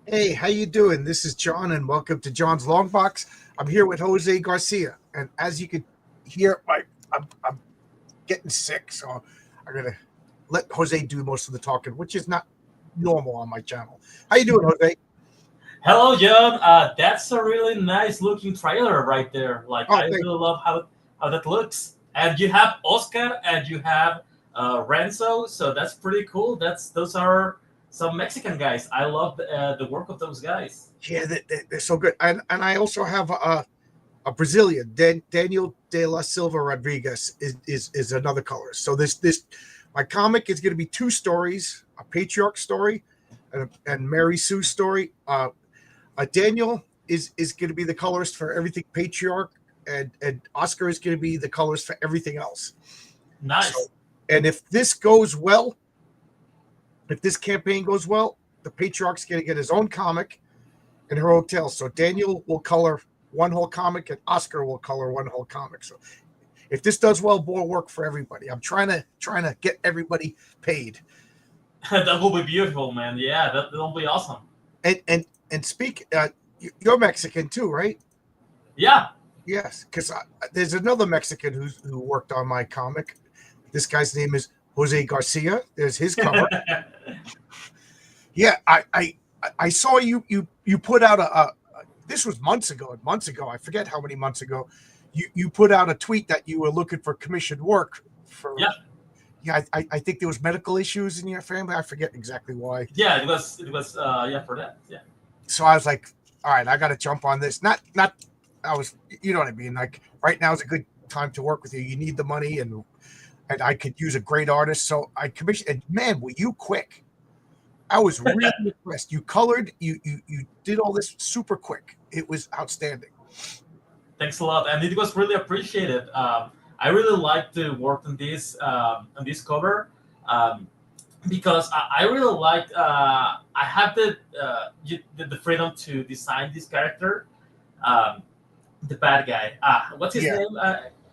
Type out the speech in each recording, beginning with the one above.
Hey, how you doing? This is John, and welcome to John's Long Box. I'm here with Jose Garcia, and as you can hear, I'm getting sick, so I'm gonna let Jose do most of the talking, which is not normal on my channel. How you doing, Jose? Hello, John. That's a really nice looking trailer right there. Like, Oh, I thank really love how that looks. And you have Oscar and you have Renzo, so that's pretty cool. Those are some Mexican guys. I love the work of those guys. you. Yeah, they're so good, and I also have a Brazilian, Daniel de la Silva Rodriguez is another colorist. So this my comic is going to be two stories: a patriarch story and Mary Sue story. Daniel is going to be the colorist for everything patriarch, and Oscar is going to be the colorist for everything else. So, Nice. and if this goes well, if this campaign goes well, the patriarch's going to get his own comic in her hotel. So Daniel will color one whole comic, and Oscar will color one whole comic. So if this does well, more work for everybody. I'm trying to get everybody paid. That will be beautiful, man. Yeah, that'll be awesome. And speak, you're Mexican too, right? Yeah. Yes, because there's another Mexican who worked on my comic. This guy's name is Jose Garcia. There's his cover. Yeah, I saw you put out a this was months ago. Months ago, I forget how many months ago. You put out a tweet that you were looking for commissioned work for. Yeah. Yeah, I think there was medical issues in your family. I forget exactly why. Yeah, it was yeah, for that. Yeah. So I was like, all right, I got to jump on this. Not I was, you know what I mean. Like right now is a good time to work with you. You need the money, and I could use a great artist. So I commissioned. And man, were you quick? I was really impressed. You colored, you did all this super quick. It was outstanding. Thanks a lot, and it was really appreciated. I really like to work on this cover because I really like. I have the freedom to design this character, um, the bad guy. What's his Yeah, name?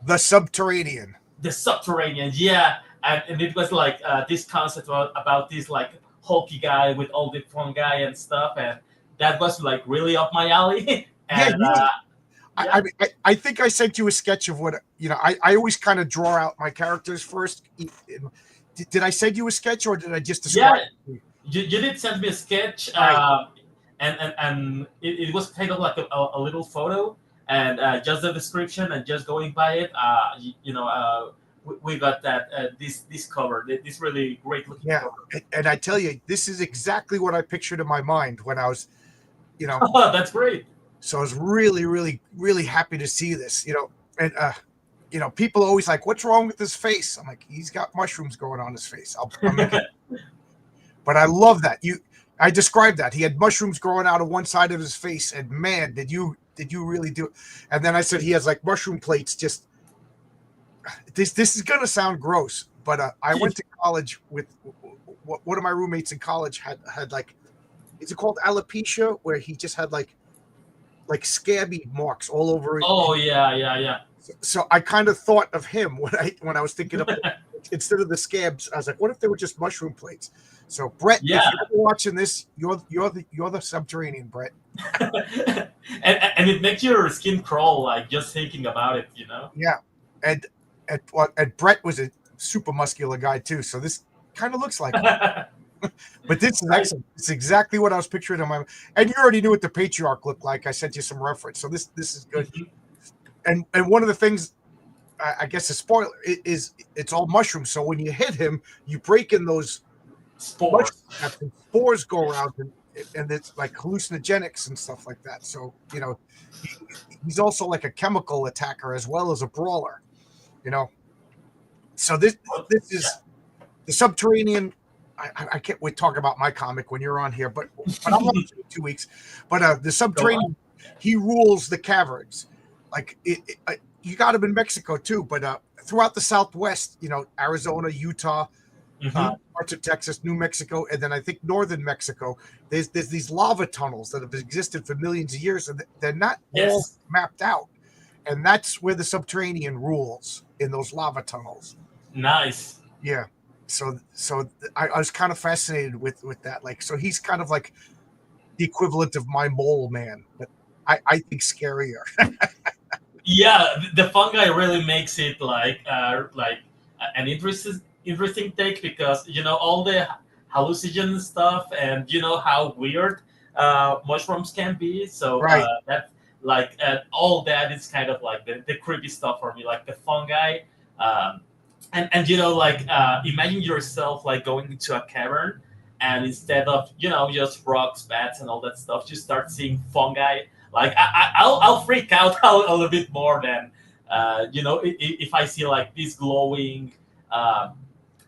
the Subterranean. The Subterranean. Yeah, and it was like this concept about this like hulky guy with all the fungi and stuff, and that was like really up my alley. Yeah, and I, yeah, I think I sent you a sketch of what I always kind of draw out my characters first. Did I send you a sketch or did I just yeah, describe it? you did send me a sketch, All right. and it was kind of like a little photo, and just the description and just going by it, we got that this cover, this really great looking Yeah, cover. and I tell you, this is exactly what I pictured in my mind when I was, you know. That's great. So I was really, really, really happy to see this, and people always like, "What's wrong with his face?" I'm like, "He's got mushrooms growing on his face." I'll make it, but I love that I described that he had mushrooms growing out of one side of his face, and man, did you really do it? And then I said he has like mushroom plates. Just this is gonna sound gross, but I went to college with one of my roommates in college had like, is it called alopecia, where he just had like scabby marks all over. Oh yeah, yeah, yeah. So I kind of thought of him when I was thinking of, instead of the scabs. I was like, what if they were just mushroom plates? So Brett, if Yeah. you're watching this, you're the Subterranean, Brett. And it makes your skin crawl like just thinking about it, you know. Yeah, and and Brett was a super muscular guy too. So this kind of looks like him. But this is Right. excellent. It's exactly what I was picturing in my. And you already knew what the patriarch looked like. I sent you some reference, so this is good. Mhm. And one of the things, I guess a spoiler is it's all mushrooms. So when you hit him, you break in those Spores. mushrooms, and spores go around, and it's like hallucinogenics and stuff like that. So he, he's also like a chemical attacker as well as a brawler. You know, so this Yeah. is the Subterranean. I can't wait to talk about my comic when you're on here, but I'm on in 2 weeks. But the Go on. Subterranean, he rules the caverns. Like you got him in Mexico too, but throughout the Southwest, Arizona, Utah, Hmm. parts of Texas, New Mexico, and then I think northern Mexico. There's these lava tunnels that have existed for millions of years, and they're not all Yes. mapped out. And that's where the Subterranean rules, in those lava tunnels. Nice. Yeah. So I was kind of fascinated with that. Like, so he's kind of like the equivalent of my mole man, but I think scarier. Yeah, the fungi really makes it like an interesting take because all the hallucinogen stuff and how weird mushrooms can be. So Right. that all that is kind of like the creepy stuff for me, like the fungi. Um, and imagine yourself like going into a cavern, and instead of just rocks, bats, and all that stuff, you start seeing fungi. Like I'll freak out a little bit more than if I see like these glowing uh,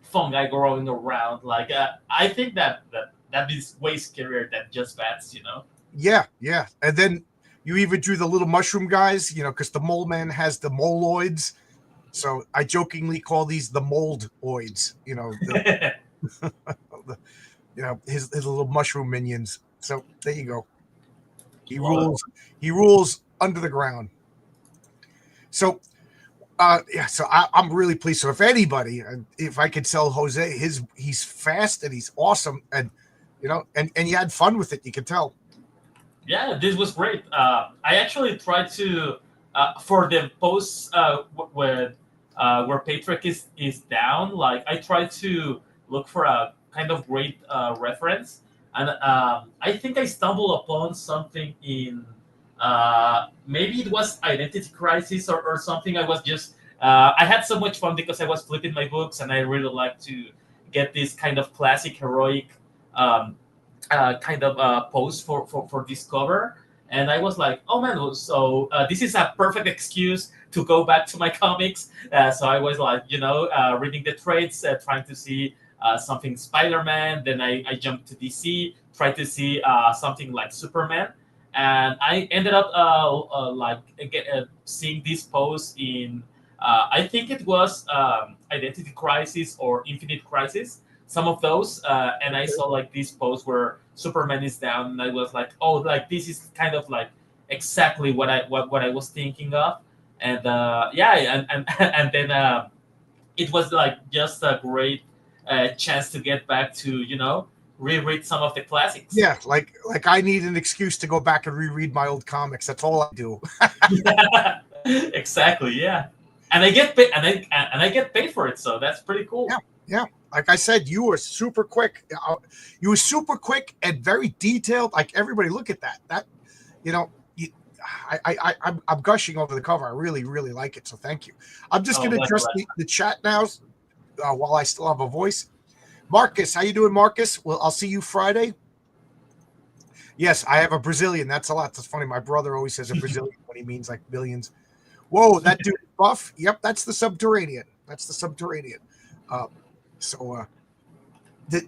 fungi growing around. Like I think that is way scarier than just bats. Yeah, yeah. And then you even drew the little mushroom guys, because the mole man has the moloids. So I jokingly call these the moldoids, the, his little mushroom minions. So there you go. He Love it. rules. He rules under the ground. So yeah, so I'm really pleased. So if anybody, if I could sell Jose, he's fast and he's awesome, and and you had fun with it. You could tell. Yeah, this was great. I actually tried to for the posts where Patrick is down. Like I tried to look for a kind of great reference, and I think I stumbled upon something in maybe it was Identity Crisis or something. I was just I had so much fun because I was flipping my books, and I really like to get this kind of classic heroic. Um, kind of post for this cover, and I was like, oh man, so this is a perfect excuse to go back to my comics. So I was like, reading the trades, trying to see something Spider-Man. Then I jumped to DC, tried to see something like Superman, and I ended up seeing this post in I think it was Identity Crisis or Infinite Crisis, some of those, and I saw like this post where Superman is down, and I was like, oh, like this is kind of like exactly what I was thinking of, and yeah, and and then it was like just a great chance to get back to reread some of the classics. Yeah, like I need an excuse to go back and reread my old comics. That's all I do. Exactly, yeah, and I get paid, and I get paid for it, so that's pretty cool. Yeah, yeah. Like I said, you were super quick. You were super quick and very detailed. Like everybody, look at that. That, you know, you, I'm gushing over the cover. I really, really like it. So thank you. I'm just Oh, going to bless, address bless. the chat now while I still have a voice. Marcus, how you doing, Marcus? Well, I'll see you Friday. Yes, I have a Brazilian. That's a lot. That's funny. My brother always says a Brazilian when he means like billions. Whoa, that dude buff. Yep, that's the Subterranean. That's the Subterranean. Uh, so, the,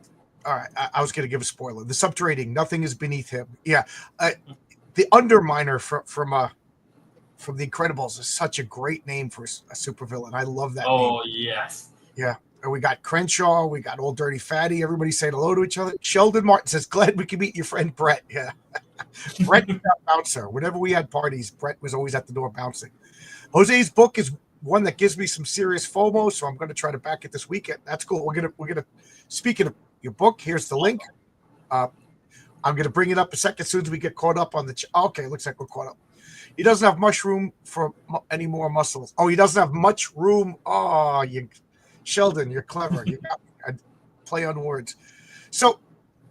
all right, I was going to give a spoiler. The Subterranean, nothing is beneath him. Yeah, the Underminer from the Incredibles is such a great name for a supervillain. I love that name. Oh yes. Yeah. And we got Crenshaw, we got Old Dirty Fatty. Everybody saying hello to each other. Sheldon Martin says, "Glad we can meet your friend Brett." Yeah, Brett was that bouncer. Whenever we had parties, Brett was always at the door bouncing. Jose's book is one that gives me some serious FOMO, so I'm going to try to back it this weekend. That's cool. We're gonna. Speaking of your book, here's the link. I'm going to bring it up a second as soon as we get caught up on the. Okay, looks like we're caught up. He doesn't have much room for any more muscles. Oh, he doesn't have much room. Oh, Sheldon, you're clever. You got I play on words. So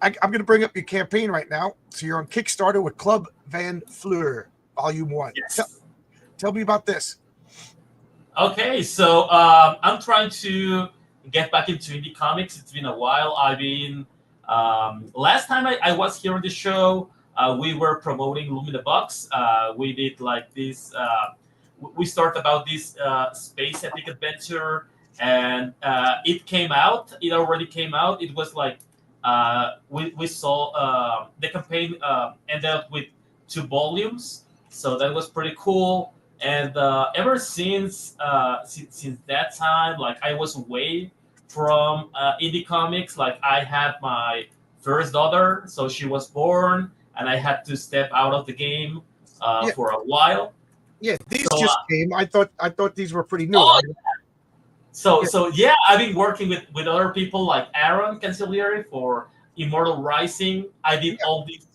I'm going to bring up your campaign right now. So you're on Kickstarter with Club Van Fleur, Volume 1. Yes. Tell me about this. Okay, so I'm trying to get back into indie comics. It's been a while. I've been last time I was here on the show, we were promoting Lumina Box. We did like this. We started about this space epic adventure, and it came out. It already came out. It was like we saw the campaign ended up with 2 volumes, so that was pretty cool. And ever since that time, like I was away from indie comics. Like I had my first daughter, so she was born, and I had to step out of the game Yeah. for a while. Yeah, these So, just came. I thought these were pretty new. oh, Yeah. so yeah, I've been working with other people like Aaron Cancellieri for Immortal Rising. I did all these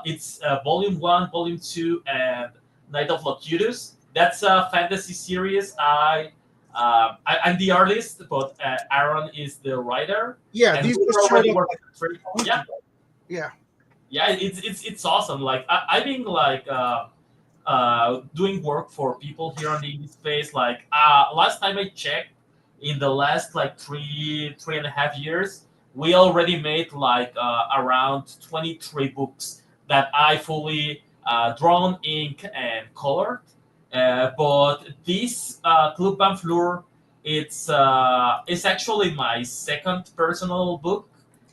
It's Volume One, Volume Two, and Night of Locutus. That's a fantasy series. I'm the artist, but Aaron is the writer, Yeah, and these we just showed already up worked. like a week Yeah, ago. Yeah. yeah, it's awesome. Like I've been like doing work for people here on the indie space. Like last time I checked, in the last like three and a half years, we already made like around 23 books that I fully drawn, ink, and colored. But this Club Banfleur, it's actually my second personal book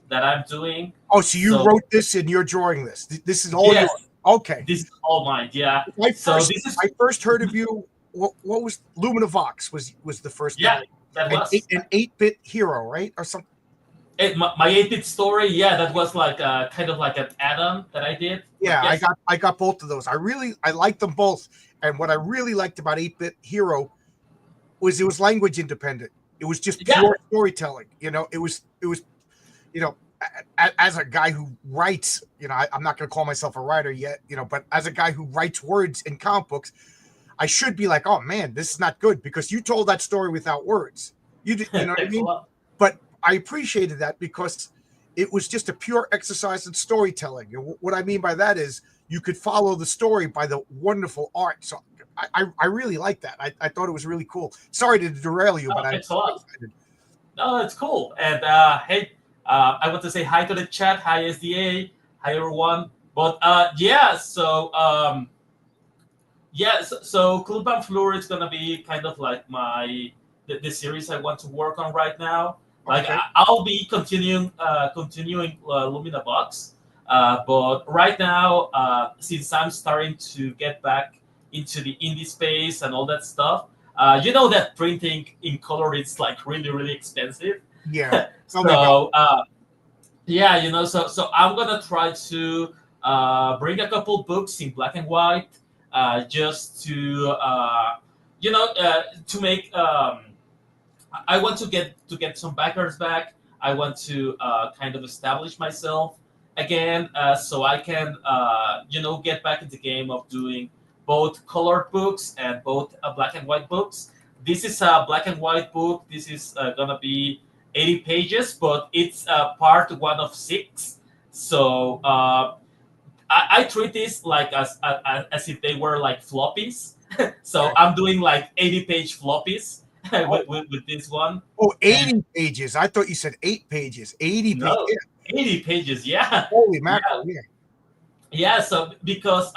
that I'm doing. Oh, so you So wrote this and you're drawing this. This is all yours. yes, Okay. this is all mine. Yeah. I So first this is I first heard of you. What was Lumina Vox was the first thing. yeah, that An was an 8-bit hero, right, or something. it. My 8-bit story. Yeah, that was like kind of like an add-on that I did. But Yeah, yes, I got both of those. I liked them both. And what I really liked about 8-bit Hero was it was language independent. It was just yeah, pure storytelling. It was as a guy who writes, I'm not going to call myself a writer yet, but as a guy who writes words in comic books, I should be like, oh man, this is not good because you told that story without words. You know what I thanks a mean? lot. But I appreciated that because it was just a pure exercise in storytelling. And what I mean by that is you could follow the story by the wonderful art. So I really like that. I thought it was really cool. Sorry to derail you, Oh, but I'm thanks a lot. excited. No, it's cool. And hey, I want to say hi to the chat. Hi SDA. Hi everyone. But so Club Banfleur is gonna be kind of like the series I want to work on right now. Like Okay. I'll be continuing Lumina Box, but right now, since I'm starting to get back into the indie space and all that stuff, you know that printing in color is like really expensive. Yeah. Tell me about So yeah, so I'm gonna try to bring a couple books in black and white, just to to make. I want to get some backers back. I want to kind of establish myself again, so I can get back in the game of doing both colored books and both black and white books. This is a black and white book. This is gonna be 80 pages, but it's part one of six. So I treat this like as if they were like floppies. So it. I'm doing like 80-page floppies Oh, with this one. oh, And 80 pages. I thought you said 8 pages. 80 pages. no, Yeah. 80 pages. Yeah, Holy yeah, mackerel. Yeah. yeah. So because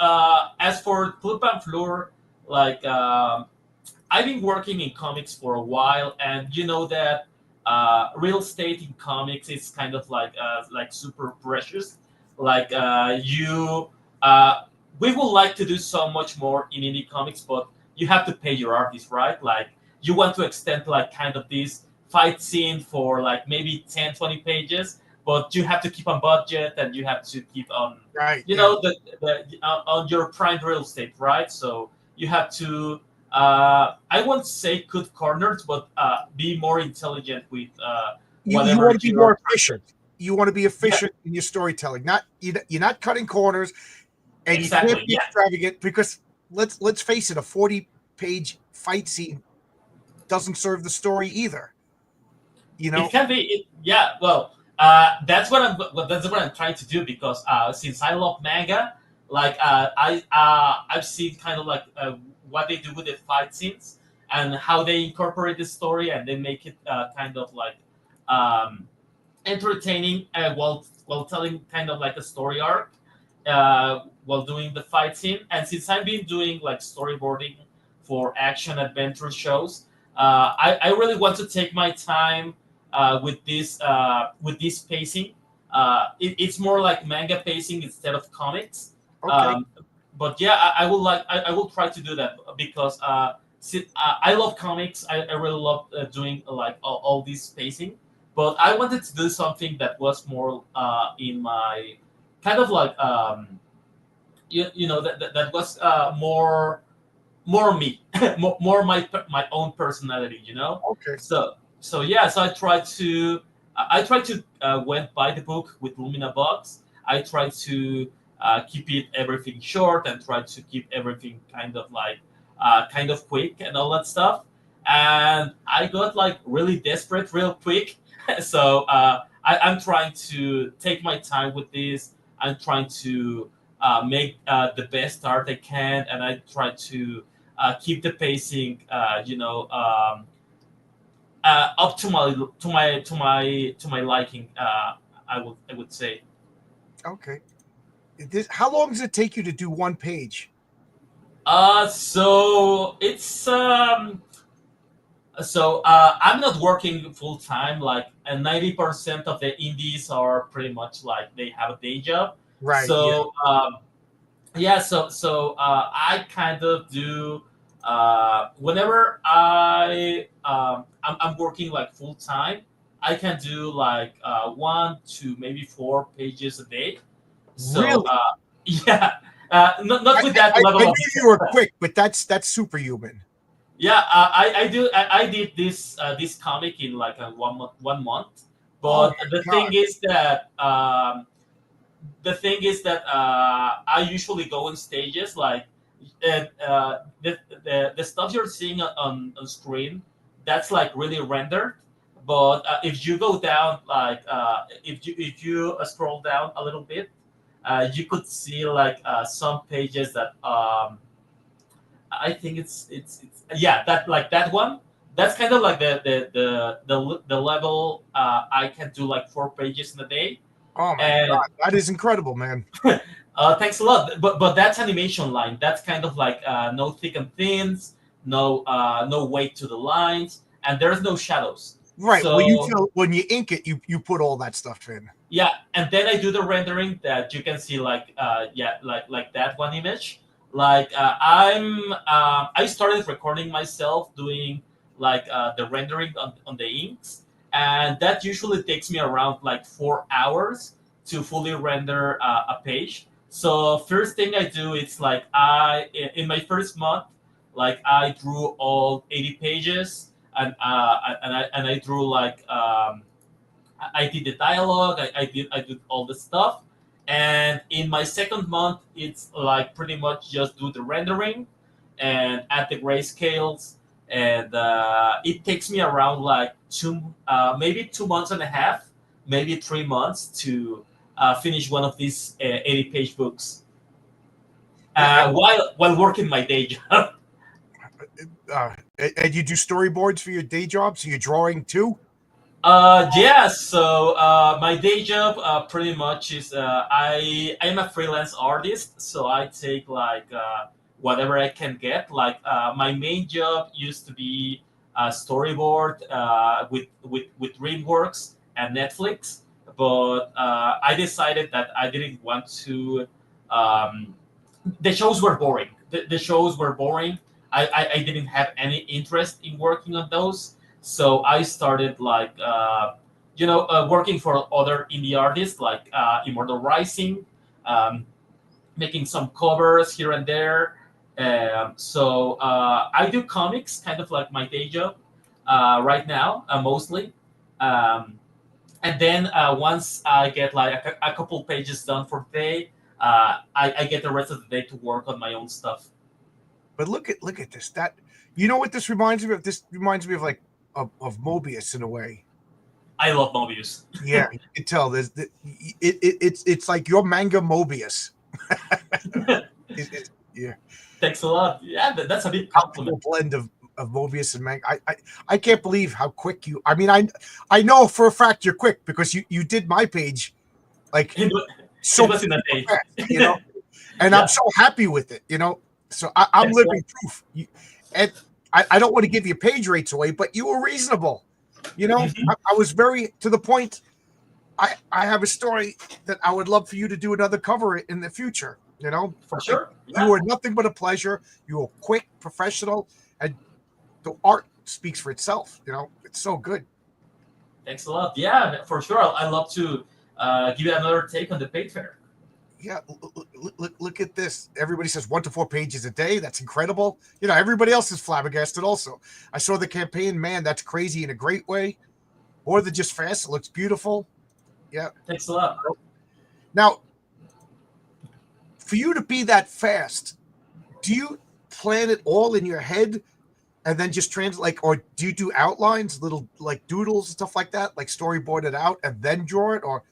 as for Club and Fleur, like I've been working in comics for a while, and you know that real estate in comics is kind of like super precious. Like uh, we would like to do so much more in indie comics, but you have to pay your artists, right? Like you want to extend like kind of this fight scene for like maybe 10, 20 pages, but you have to keep on budget and you have to keep on, Right. Yeah. on your prime real estate, right? So you have to I won't say cut corners, but be more intelligent with You whatever want to be you're more trying to. efficient. You want to be Yeah, efficient in your storytelling. You're not cutting corners, and you can't exactly. be Yeah, extravagant because let's face it, a 40-page fight scene doesn't serve the story either. You it know. can be. Yeah, well, that's what I'm trying to do because since I love manga, like I've seen kind of like what they do with the fight scenes and how they incorporate the story and they make it kind of like um, entertaining while telling kind of like a story arc while doing the fight scene. And since I've been doing like storyboarding for action adventure shows, I really want to take my time with this pacing. It's more like manga pacing instead of comics. Okay. Um, but yeah, I will try to do that because I love comics. I really love doing like all this pacing, but I wanted to do something that was more in my kind of like that was more me, more my own personality, Okay. So yeah, so I tried to went by the book with Lumina Box. I tried to keep it everything short and try to keep everything kind of like kind of quick and all that stuff. And I got like really desperate real quick. So I'm trying to take my time with this. I'm trying to make the best art I can, and I try to keep the pacing, up to my liking. I would say. Okay. How long does it take you to do one page? So it's I'm not working full time. Like, and 90% of the indies are pretty much like they have a day job. Right. Yeah. So yeah, I kind of do whenever I'm working like full time. I can do like 1 to maybe 4 pages a day. So Really? yeah, not with that I level knew of you were quick, but that's superhuman. yeah. I did this comic in like a 1 month, Oh but my God. the thing is that I usually go in stages. Like the stuff you're seeing on screen, that's like really rendered. But if you go down, like if you scroll down a little bit, you could see like some pages that I think it's yeah, that like that one. That's kind of like the level I can do like 4 pages in a day. Oh my And God. That is incredible, man. thanks a lot. But that's animation line. That's kind of like no thick and thins, no weight to the lines, and there's no shadows. Right. Well, you So feel when you ink it, you put all that stuff in. yeah, and then I do the rendering that you can see like yeah, like that one image. Like I started recording myself doing like the rendering on the inks, and that usually takes me around like 4 hours to fully render a page. So first thing I do, it's like in my first month, like I drew all 80 pages, and I drew like I did the dialogue. I did all the stuff, and in my second month, it's like pretty much just do the rendering and add the grayscales, and it takes me around like maybe 2 months and a half, maybe 3 months to finish one of these 80-page books. Yeah. While working my day job. And you do storyboards for your day job, so you're drawing too. Yeah, so my day job pretty much is I'm a freelance artist, so I take like whatever I can get. Like my main job used to be storyboard with DreamWorks and Netflix, but I decided that I didn't want to. Um, the shows were boring. The shows were boring. I didn't have any interest in working on those, so I started like working for other indie artists like Immortal Rising, um, making some covers here and there. So I do comics, kind of like my day job right now, mostly. Um, and then once I get like a couple pages done for the day, I get the rest of the day to work on my own stuff. But look at this. That you know what this reminds me of? This reminds me of like of Mobius in a way. I love Mobius. Yeah, you can tell. It's like your manga Mobius. Yeah, Thanks a lot. Yeah, that's a big optical compliment. blend of Mobius and manga. I can't believe how quick you. I mean, I know for a fact you're quick because you did my page like It, wa- it so was in a day. fast, and I'm Yeah, so happy with it. So I'm thanks a lot. living proof. And I don't want to give your page rates away, but you were reasonable. Mhm. I was very to the point. I have a story that I would love for you to do another cover in the future. For Like, sure. you Yeah. were nothing but a pleasure. You were quick, professional, and the art speaks for itself. It's so good. Thanks a lot. Yeah, for sure. I love to give you another take on the paid fair. Yeah, look at this. Everybody says 1 to 4 pages a day. That's incredible. Everybody else is flabbergasted. Also, I saw the campaign. Man, that's crazy in a great way. More than just fast. It looks beautiful. Yeah. Thanks a lot. Now, for you to be that fast, do you plan it all in your head and then just translate, like, or do you do outlines, little like doodles and stuff like that, like storyboard it out and then draw it, or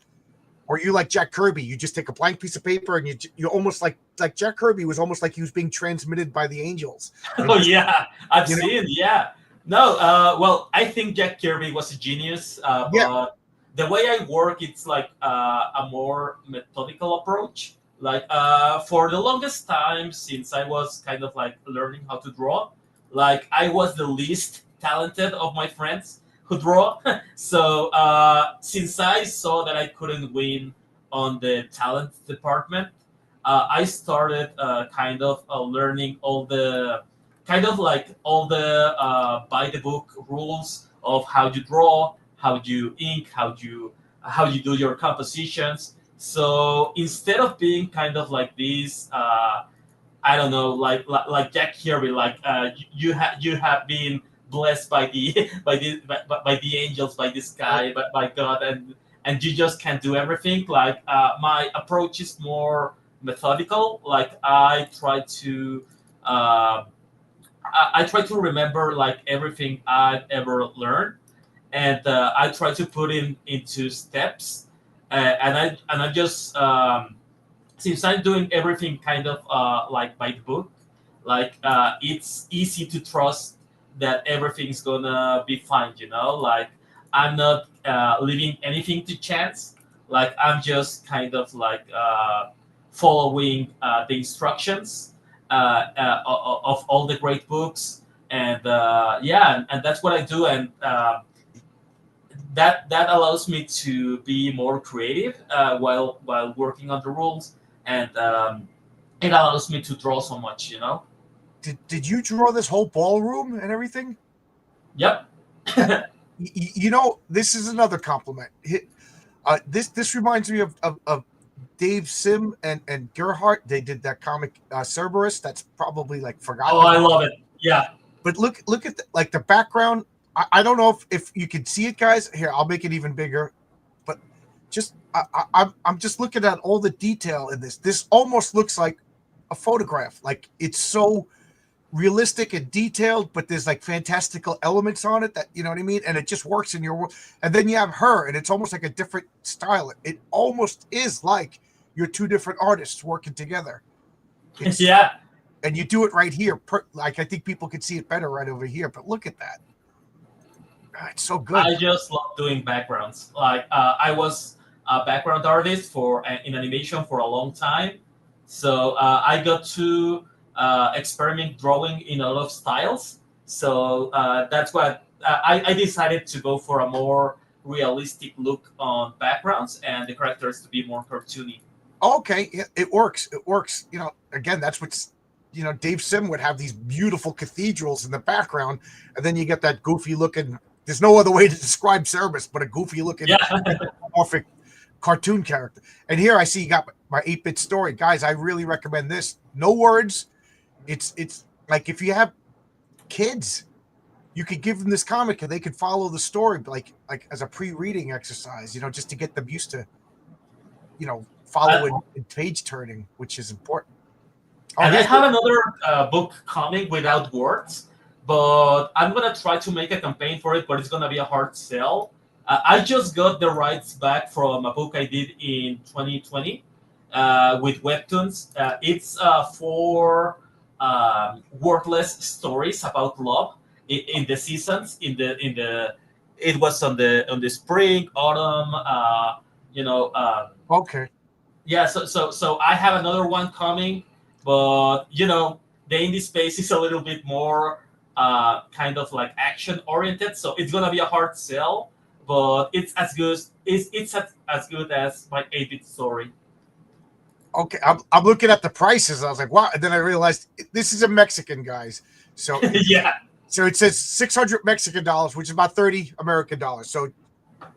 you like Jack Kirby, you just take a blank piece of paper and you almost like Jack Kirby was almost like he was being transmitted by the angels. And Oh just, yeah, I've you know, seen. Yeah, no. Well, I think Jack Kirby was a genius, yeah, but the way I work, it's like a more methodical approach. Like for the longest time, since I was kind of like learning how to draw, like I was the least talented of my friends who draw. So since I saw that I couldn't win on the talent department, I started kind of learning all the kind of like all the by the book rules of how you draw, how you ink, how you do your compositions. So instead of being kind of like this, I don't know, like Jack Kirby, like you have been blessed by the by the angels, by the sky, by God, and you just can't do everything. Like my approach is more methodical. Like uh, I try to remember like everything I've ever learned, and I try to put in into steps, and I just since I'm doing everything kind of like by the book, like it's easy to trust that everything's gonna be fine. You know, like I'm not leaving anything to chance. Like I'm just kind of like following the instructions of all the great books, and yeah, and that's what I do, and that allows me to be more creative while working on the rules, and it allows me to draw so much, you know. did you draw this whole ballroom and everything? Yep. You know, this is another compliment. This reminds me of Dave Sim and Gerhardt. They did that comic Cerberus. That's probably like Oh, forgotten I about. love it. Yeah. But look at like the background. I don't know if you can see it, guys. Here, I'll make it even bigger. But just I'm just looking at all the detail in this. This almost looks like a photograph. Like it's so realistic and detailed, but there's like fantastical elements on it that you know what I mean, and it just works in your world. And then you have her, and it's almost like a different style. It almost is like you're two different artists working together. It's Yeah. and you do it right here. Like I think people could see it better right over here, but look at that. It's so good. I just love doing backgrounds. Like I was a background artist for in animation for a long time, so I got to experiment drawing in a lot of styles. So that's what I decided to go for a more realistic look on backgrounds and the characters to be more cartoony. Okay, yeah, it works. It works. You know, again, that's what's Dave Sim would have these beautiful cathedrals in the background, and then you get that goofy looking. There's no other way to describe Cerebus but a goofy looking, Yeah. perfect cartoon character. And here I see you got my 8-bit story, guys. I really recommend this. No words. It's like if you have kids, you could give them this comic and they could follow the story like as a pre-reading exercise. Just to get them used to following and page turning, which is important. Oh, And I here's have another book coming without words, but I'm gonna try to make a campaign for it. But it's gonna be a hard sell. I just got the rights back from a book I did in 2020 with webtoons. It's for wordless stories about love in the seasons. It was on the spring, autumn. You know. okay. Yeah, so I have another one coming, but the indie space is a little bit more kind of like action oriented, so it's gonna be a hard sell, but it's as good as good as my 8-bit story. Okay, I'm looking at the prices. I was like, wow. And then I realized this is a Mexican, guys. So Yeah. so it says 600 Mexican dollars, which is about 30 American dollars. So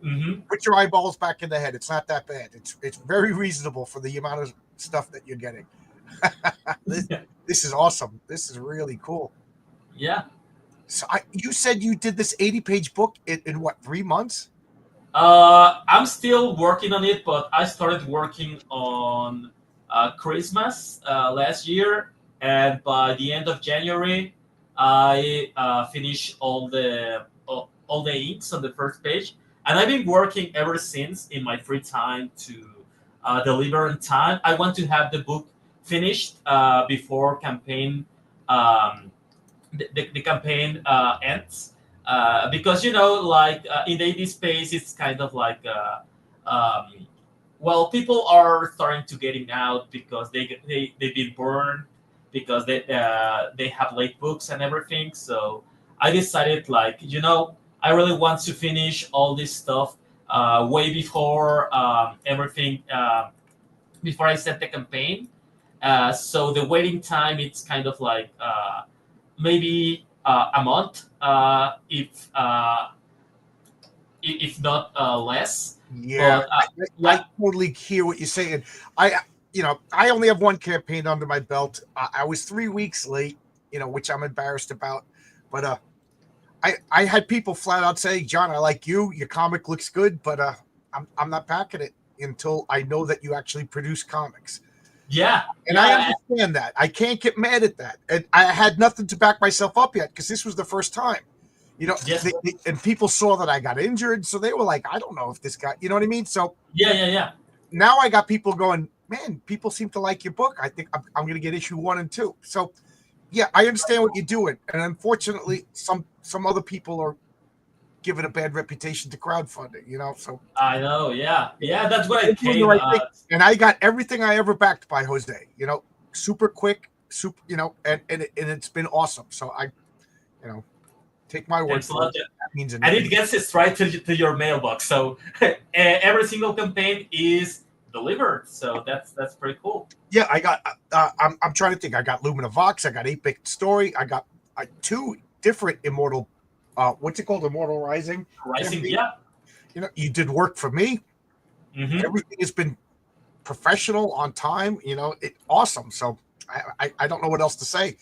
Hmm. put your eyeballs back in the head. It's not that bad. It's very reasonable for the amount of stuff that you're getting. This is awesome. This is really cool. Yeah. So you said you did this 80-page book in what, 3 months? I'm still working on it, but I started working on Christmas last year, and by the end of January, I finished all the inks on the first page, and I've been working ever since in my free time to deliver on time. I want to have the book finished before campaign the campaign ends, because like in the indie space, it's kind of like well, people are starting to getting out because they've been burned because they have late books and everything. So I decided, like, I really want to finish all this stuff way before everything, before I set the campaign. So the waiting time, it's kind of like maybe a month, if not less. Yeah, But I yeah, totally hear what you're saying. I only have one campaign under my belt. I was 3 weeks late, which I'm embarrassed about. But I had people flat out say, John, I like you. Your comic looks good, but I'm not backing it until I know that you actually produce comics. yeah, And I yeah, understand that. I can't get mad at that. And I had nothing to back myself up yet because this was the first time. yes, And people saw that I got injured, so they were like, I don't know if this guy, you know what I mean? So yeah, yeah, yeah. now I got people going, man, people seem to like your book. I think I'm going to get issue 1 and 2. So yeah, I understand what you're doing, and unfortunately, some other people are giving a bad reputation to crowdfunding. So I know, yeah, yeah. That's what they're it doing the came. right thing. And I got everything I ever backed by Jose. Super quick, super. And it's been awesome. So you know, take my word Thanks a for it. lot. That means And it anything. gets it straight to your mailbox. So every single campaign is delivered. So that's pretty cool. Yeah, I got. I'm trying to think. I got Lumina Vox. I got 8-Bit Story. I got 2 different Immortal. What's it called? Immortal Rising. Rising, Campaign. yeah. You did work for me. Mm-hmm. Everything has been professional, on time. It awesome. So I don't know what else to say.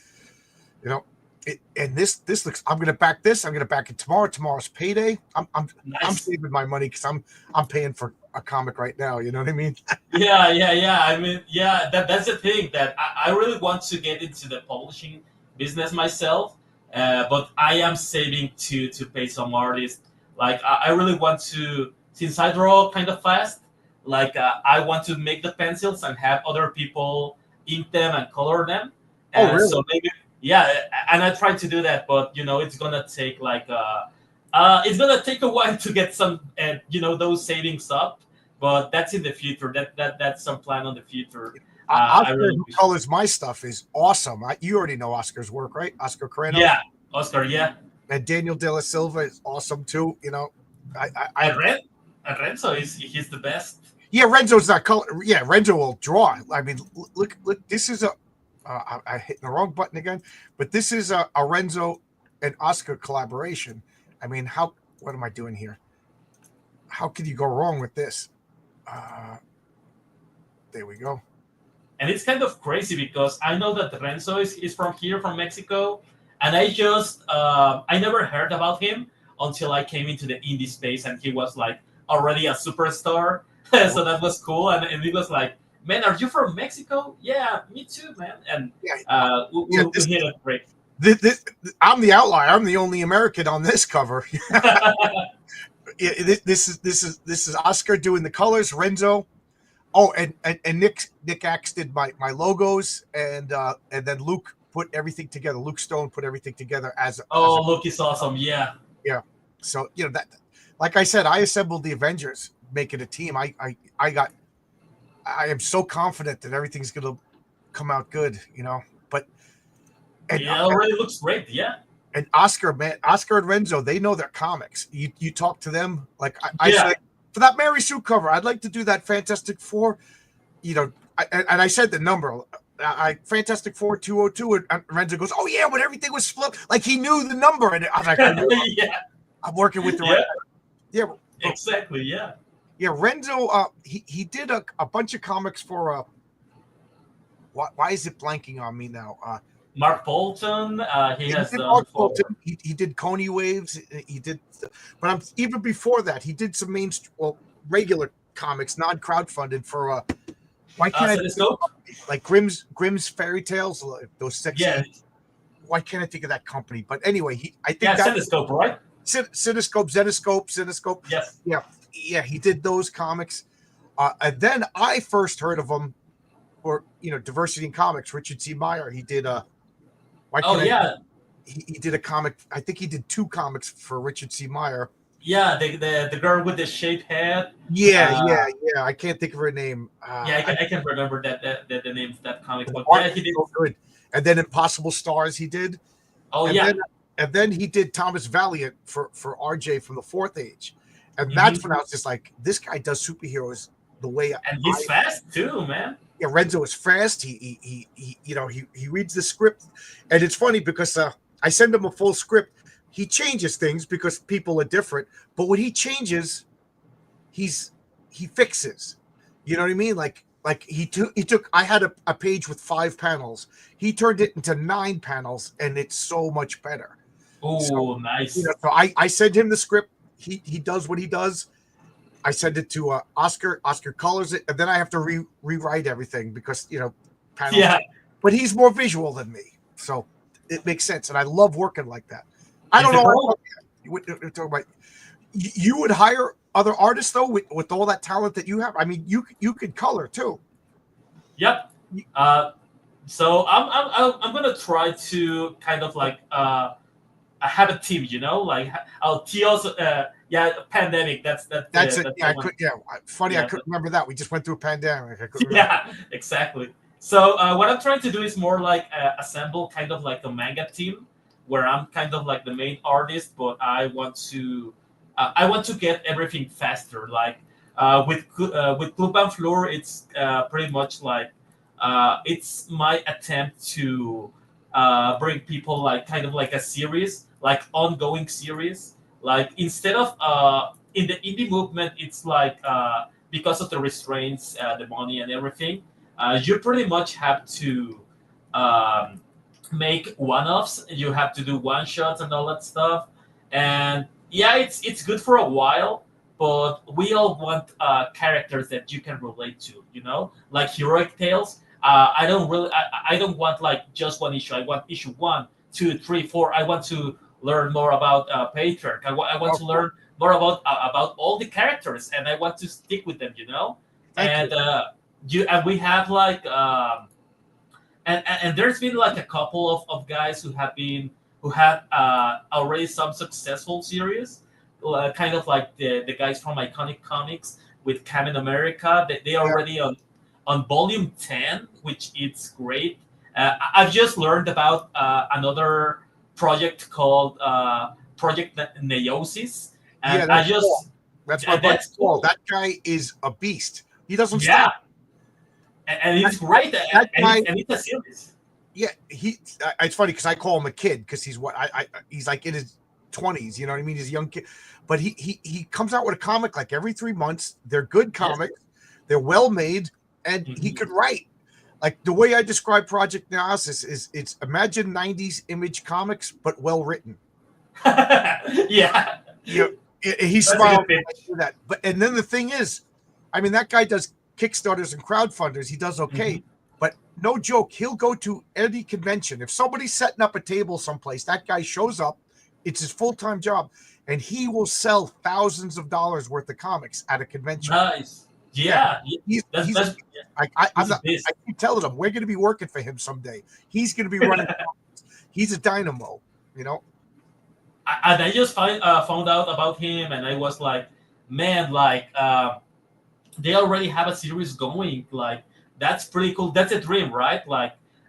And this looks. I'm gonna back this. I'm gonna back it tomorrow. Tomorrow's payday. I'm Nice. saving my money because I'm paying for a comic right now. You know what I mean? Yeah, yeah, yeah. I mean, yeah, that's the thing that I really want to get into the publishing business myself, but I am saving to pay some artists. Like I really want to, since I draw kind of fast. Like I want to make the pencils and have other people ink them and color them. Oh, So really? maybe, yeah, and I try to do that, but it's gonna take like it's gonna take a while to get some those savings up, but that's in the future. That's some plan on the future. I Oscar, really who wish. colors my stuff, is awesome. You already know Oscar's work, right? Oscar Carreno. Yeah, Oscar. Yeah, And Daniel De La Silva is awesome too. I and Renzo is he's the best. yeah, Renzo's not color. Yeah, Renzo will draw. I mean, look. This is a. I hit the wrong button again, but this is a Renzo and Oscar collaboration. I mean, how? What am I doing here? How could you go wrong with this? Uh, there we go. And it's kind of crazy because I know that Renzo is from here, from Mexico, and I never heard about him until I came into the indie space, and he was like already a superstar. So that was cool, and it was like, man, are you from Mexico? Yeah, me too, man. And Yeah, yeah. we hit a break. I'm the outlier. I'm the only American on this cover. This is Oscar doing the colors. Renzo. Oh, and Nick Axe did my logos, and then Luke put everything together. Luke Stone put everything together as Oh, look, it's awesome. Yeah, yeah. So that, like I said, I assembled the Avengers, making a team. I am so confident that everything's gonna come out good. But and yeah, it already looks great. Yeah, and Oscar, man, Oscar and Renzo, they know their comics. You talk to them, like I yeah. said, for that Mary Sue cover, I'd like to do that Fantastic Four. And I said the number. Fantastic Four 202, and Renzo goes, "Oh yeah, but everything was split." Like he knew the number, and I was like, Yeah, I'm working with the yeah, right. Yeah, exactly. Yeah. yeah. Renzo, he did a bunch of comics for why is it blanking on me now? Mark Bolton, he He has did done Mark for. Bolton. He did Coney Waves. He did, but even before that, he did some regular comics, non crowdfunded for Why can't I think of Cinescope. like Grimm's fairy tales, like those Yeah, sexy? Why can't I think of that company? But anyway, I think yeah, that Cinescope, right? Cinescope. Yes. Yeah, yeah, he did those comics. And then I first heard of him, or Diversity in Comics. Richard C. Meyer. He did why Oh can I? yeah, He did a comic. I think he did 2 comics for Richard C. Meyer. yeah. The girl with the shaved head. Yeah, Uh, yeah, yeah. I can't think of her name. yeah, I can remember the name of that comic, The but art yeah, was he did. so good. And then Impossible Stars he did, Oh and yeah. then he did Thomas Valiant for RJ from the Fourth Age, and that's Hmm. when I was just like, this guy does superheroes the way And I. he's fast too, man. Yeah, Renzo is fast. He reads the script, and it's funny because I send him a full script. He changes things because people are different, but when he changes, he fixes. You know what I mean? Like he took. I had a page with 5 panels. He turned it into 9 panels, and it's so much better. So Oh, nice. so I send him the script. He does what he does. I send it to Oscar. Oscar colors it, and then I have to rewrite everything because panels. Yeah, But he's more visual than me, so it makes sense, and I love working like that. I it's don't the know. problem. We're talking about you would hire other artists though with all that talent that you have. I mean, you could color too. Yep. So I'm gonna try to kind of like I have a team, like I'll TOs. Yeah, pandemic. That's it. That's Yeah, the I one. could. Yeah, funny. I Yeah, couldn't remember that. We just went through a pandemic. I couldn't remember. yeah, exactly. So what I'm trying to do is more like assemble kind of like a manga team, where I'm kind of like the main artist, but I want to get everything faster. Like with Club and Floor, it's pretty much like it's my attempt to bring people like kind of like a series, like ongoing series. Like instead of in the indie movement, it's like because of the restraints, the money and everything, you pretty much have to um, make one-offs. You have to do one-shots and all that stuff. And yeah, it's good for a while, but we all want characters that you can relate to. Like heroic tales. I don't want like just one issue. I want issue 1, 2, 3, 4. I want to learn more about Patriarch. I want to learn more about all the characters, and I want to stick with them. Thank you. And we have like and there's been like a couple of guys who have already some successful series, kind of like the guys from Iconic Comics with Captain America. They Yeah. already on volume 10, which it's great. I've just learned about another project called Project Neosis, and Yeah, I just that's my buddy that's Paul. cool. That guy is a beast. He doesn't Yeah, stop. and it's great, That guy, and it's a series. yeah, it's funny because I call him a kid because he's he's like in his 20s. You know what I mean? He's a young kid, but he comes out with a comic like every 3 months. They're good Yes. comics. They're well made, and he Mhm. could write. Like the way I describe Project Neosis is it's imagine 90s Image Comics but well written. Yeah, He that's a smiled good when I do that. But and then the thing is, I mean, that guy does Kickstarters and crowdfunders. He does okay. Mhm. But no joke, he'll go to any convention. If somebody's setting up a table someplace, that guy shows up. It's his full-time job, and he will sell thousands of dollars worth of comics at a convention. Nice. Yeah, He's that's I'm he's a not. beast. I keep telling him we're going to be working for him someday. He's going to be running. He's a dynamo. You know. And I just found out about him, and I was like, man, like they already have a series going. Like that's pretty cool. That's a dream, right?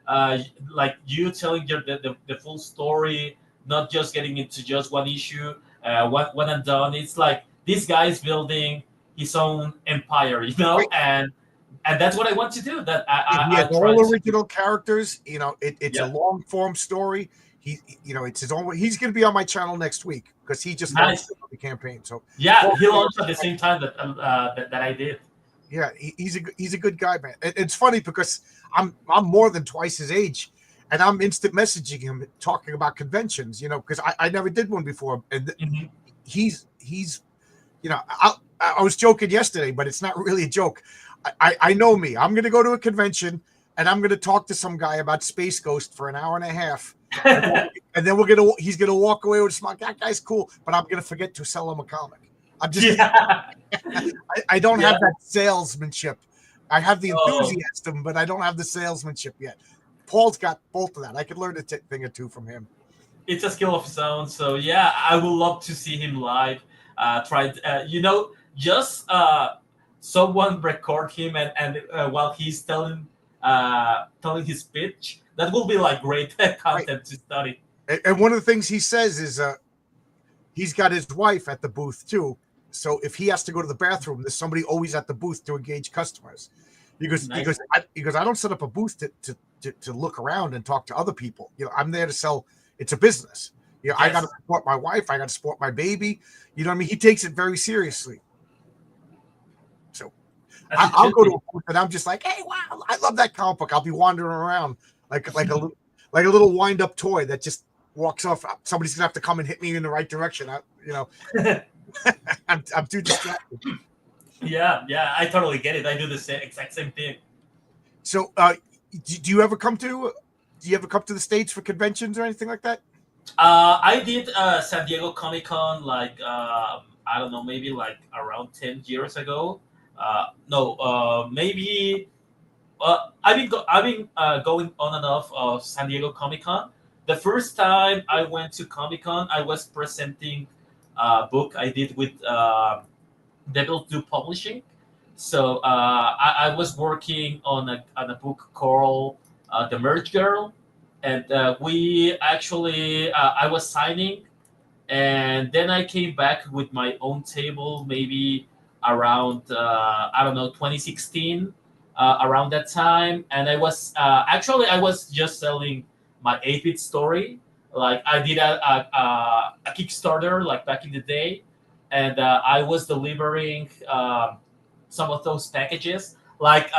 Uh, like you telling the full story, not just getting into just one issue, one and done. It's like this guy's building his own empire, Right. and that's what I want to do. That He has I'll try all to. original characters. It's a Yeah, long form story. It's his own. He's going to be on my channel next week because he just launched nice. the campaign. So Yeah, well, he launched at the same time that I did. yeah, he's a good guy, man. It's funny because I'm more than twice his age, and I'm instant messaging him talking about conventions. Because I never did one before, and Mhm. he's I was joking yesterday, but it's not really a joke. I know me. I'm going to go to a convention and I'm going to talk to some guy about Space Ghost for an hour and a half. And then he's going to walk away with a smile. That guy's cool, but I'm going to forget to sell him a comic. I'm just, Yeah. I don't Yeah. have that salesmanship. I have the Oh, enthusiasm, but I don't have the salesmanship yet. Paul's got both of that. I could learn a thing or two from him. it's a skill of his own. So yeah, I would love to see him live. Just someone record him and while he's telling his pitch. That will be like great Right. content to study. And one of the things he says is he's got his wife at the booth too. So if he has to go to the bathroom, there's somebody always at the booth to engage customers. Nice. I don't set up a booth to look around and talk to other people. I'm there to sell. It's a business. Yes. I got to support my wife. I got to support my baby. You know what I mean? He takes it very seriously. So I'll go to a booth and I'm just like, hey, wow, I love that comic book. I'll be wandering around like a little wind up toy that just walks off. Somebody's gonna have to come and hit me in the right direction. I'm too distracted. Yeah, I totally get it. I do the exact same thing. So, do you ever come to the States for conventions or anything like that? I did San Diego Comic Con like I don't know, maybe like around 10 years ago. No, maybe. I've been going on and off of San Diego Comic Con. The first time I went to Comic Con, I was presenting a book I did with Devil Do Publishing. So I was working on a book called The Merge Girl, and we actually I was signing, and then I came back with my own table, maybe around I don't know 2016, around that time, and I was I was just selling my 8-bit story. Like I did a Kickstarter like back in the day, and I was delivering some of those packages, like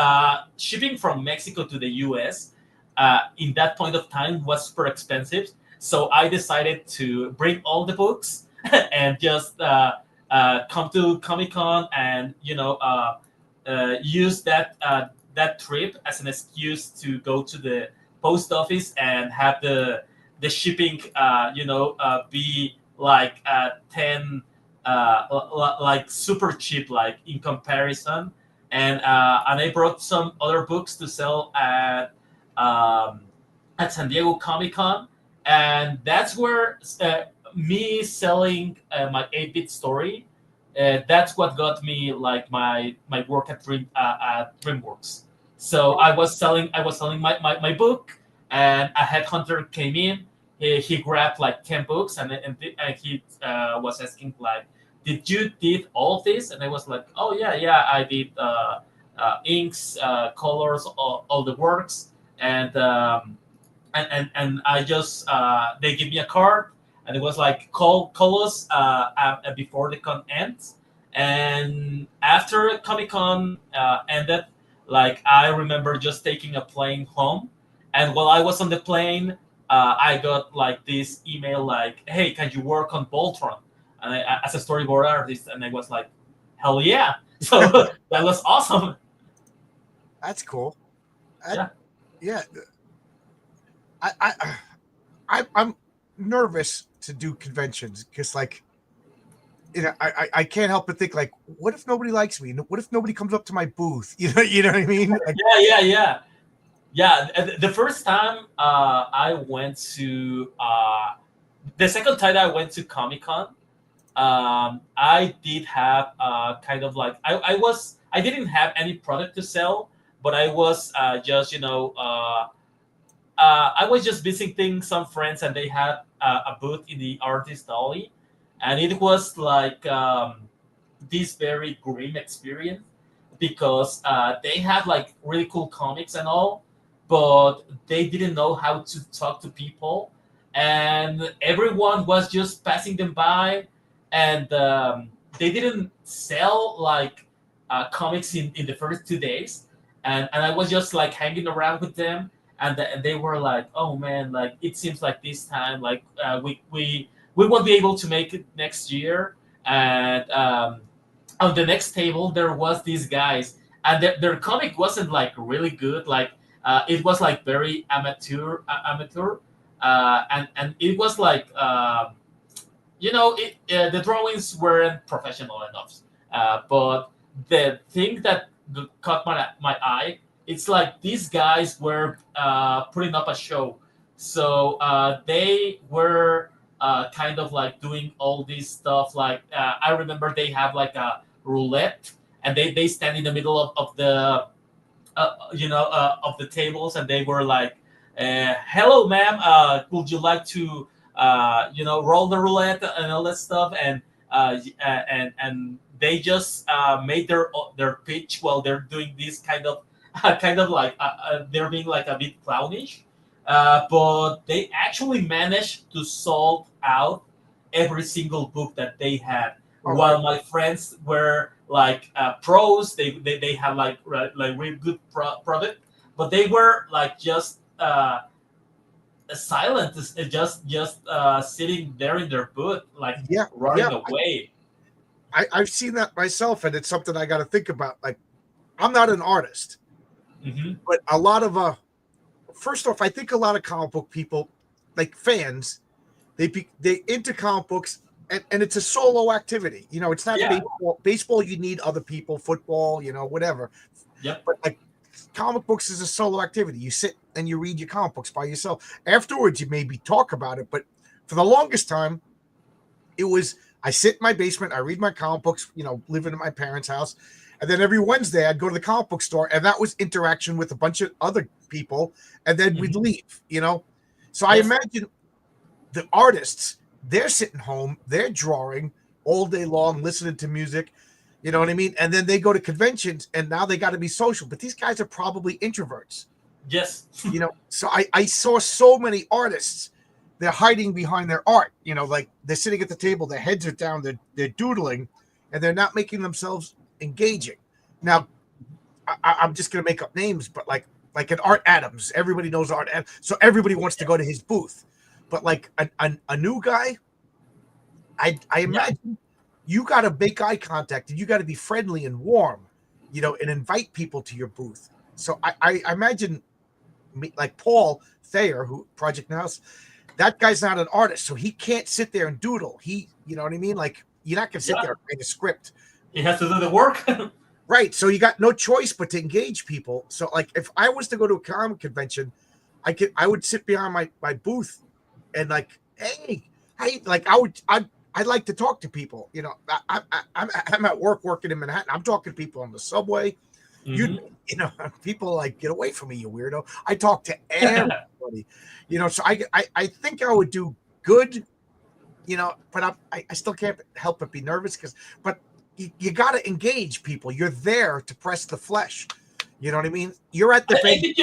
shipping from Mexico to the U.S. In that point of time was super expensive. So I decided to bring all the books and just come to Comic Con and use that trip as an excuse to go to the post office and have the shipping be like 10 like super cheap like in comparison, and I brought some other books to sell at San Diego Comic Con, and that's where me selling my 8-bit story. That's what got me like my work at DreamWorks. So I was selling my book, and a headhunter came in. He grabbed like 10 books, and he was asking like, "Did you did all of this?" And I was like, "Oh yeah, I did inks, colors, all the works." And I just they give me a card, and it was like call us before the con ends. And after Comic Con ended, like I remember just taking a plane home, and while I was on the plane, I got like this email like, "Hey, can you work on Voltron?" And as a storyboard artist, and I was like, "Hell yeah!" So that was awesome. That's cool. Yeah. Yeah. I'm nervous to do conventions because, like, I can't help but think, like, what if nobody likes me? What if nobody comes up to my booth? You know what I mean? Like, Yeah. The first time I went to the second time I went to Comic Con, I did have kind of like I didn't have any product to sell, but I was just I was just visiting some friends, and they had a booth in the artist alley, and it was like this very grim experience because they had like really cool comics and all, but they didn't know how to talk to people, and everyone was just passing them by, and they didn't sell like comics in the first 2 days, and I was just like hanging around with them, and they were like, "Oh man, like it seems like this time like we won't be able to make it next year." And on the next table there was these guys, and their comic wasn't like really good. Like it was like very amateur, and it was like the drawings weren't professional enough. But the thing that caught my eye, it's like these guys were putting up a show. So they were kind of like doing all this stuff. Like I remember they have like a roulette, and they stand in the middle of the of the tables, and they were like, "Hello, ma'am. Would you like to, roll the roulette and all that stuff?" And they just made their pitch while they're doing this kind of kind of like they're being like a bit clownish, but they actually managed to solve out every single book that they had. All right. While my friends were like pros, they had like really good product, but they were like just silent, just sitting there in their booth, like Yeah, running yeah. away. I've seen that myself, and it's something I got to think about. Like, I'm not an artist, Hmm. but a lot of first off, I think a lot of comic book people, like fans, they into comic books, and it's a solo activity. It's not Yeah. baseball. Baseball, you need other people. Football, whatever. Yep. But like comic books is a solo activity. You sit and you read your comic books by yourself. Afterwards, you maybe talk about it, but for the longest time, it was I sit in my basement, I read my comic books, living in my parents' house. And then every Wednesday I'd go to the comic book store, and that was interaction with a bunch of other people, and then we'd Hmm. leave. So I Yes. imagine the artists, they're sitting home, they're drawing all day long, listening to music, you know what I mean? And then they go to conventions, and now they got to be social. But these guys are probably introverts. Yes. So I saw so many artists, they're hiding behind their art, like they're sitting at the table, their heads are down, they're doodling, and they're not making themselves engaging. Now, I'm just gonna make up names, but like an Art Adams, everybody knows Art Adams, so everybody wants to go to his booth. But like a new guy, I Yeah. imagine you got to make eye contact, and you got to be friendly and warm, and invite people to your booth. So I imagine like Paul Thayer, who Project House, that guy's not an artist, so he can't sit there and doodle. You know what I mean? Like you're not gonna sit Yeah. there and write a script, He has to do the work. right? So you got no choice but to engage people. So like if I was to go to a comic convention, I would sit behind my booth and like, hey, like I'd like to talk to people. I'm at work working in Manhattan. I'm talking to people on the subway. You Hmm. you know people like, get away from me, you weirdo. I talk to everybody. So I think I would do good. But I still can't help but be nervous but you got to engage people. You're there to press the flesh. You know what I mean? You're at the I big.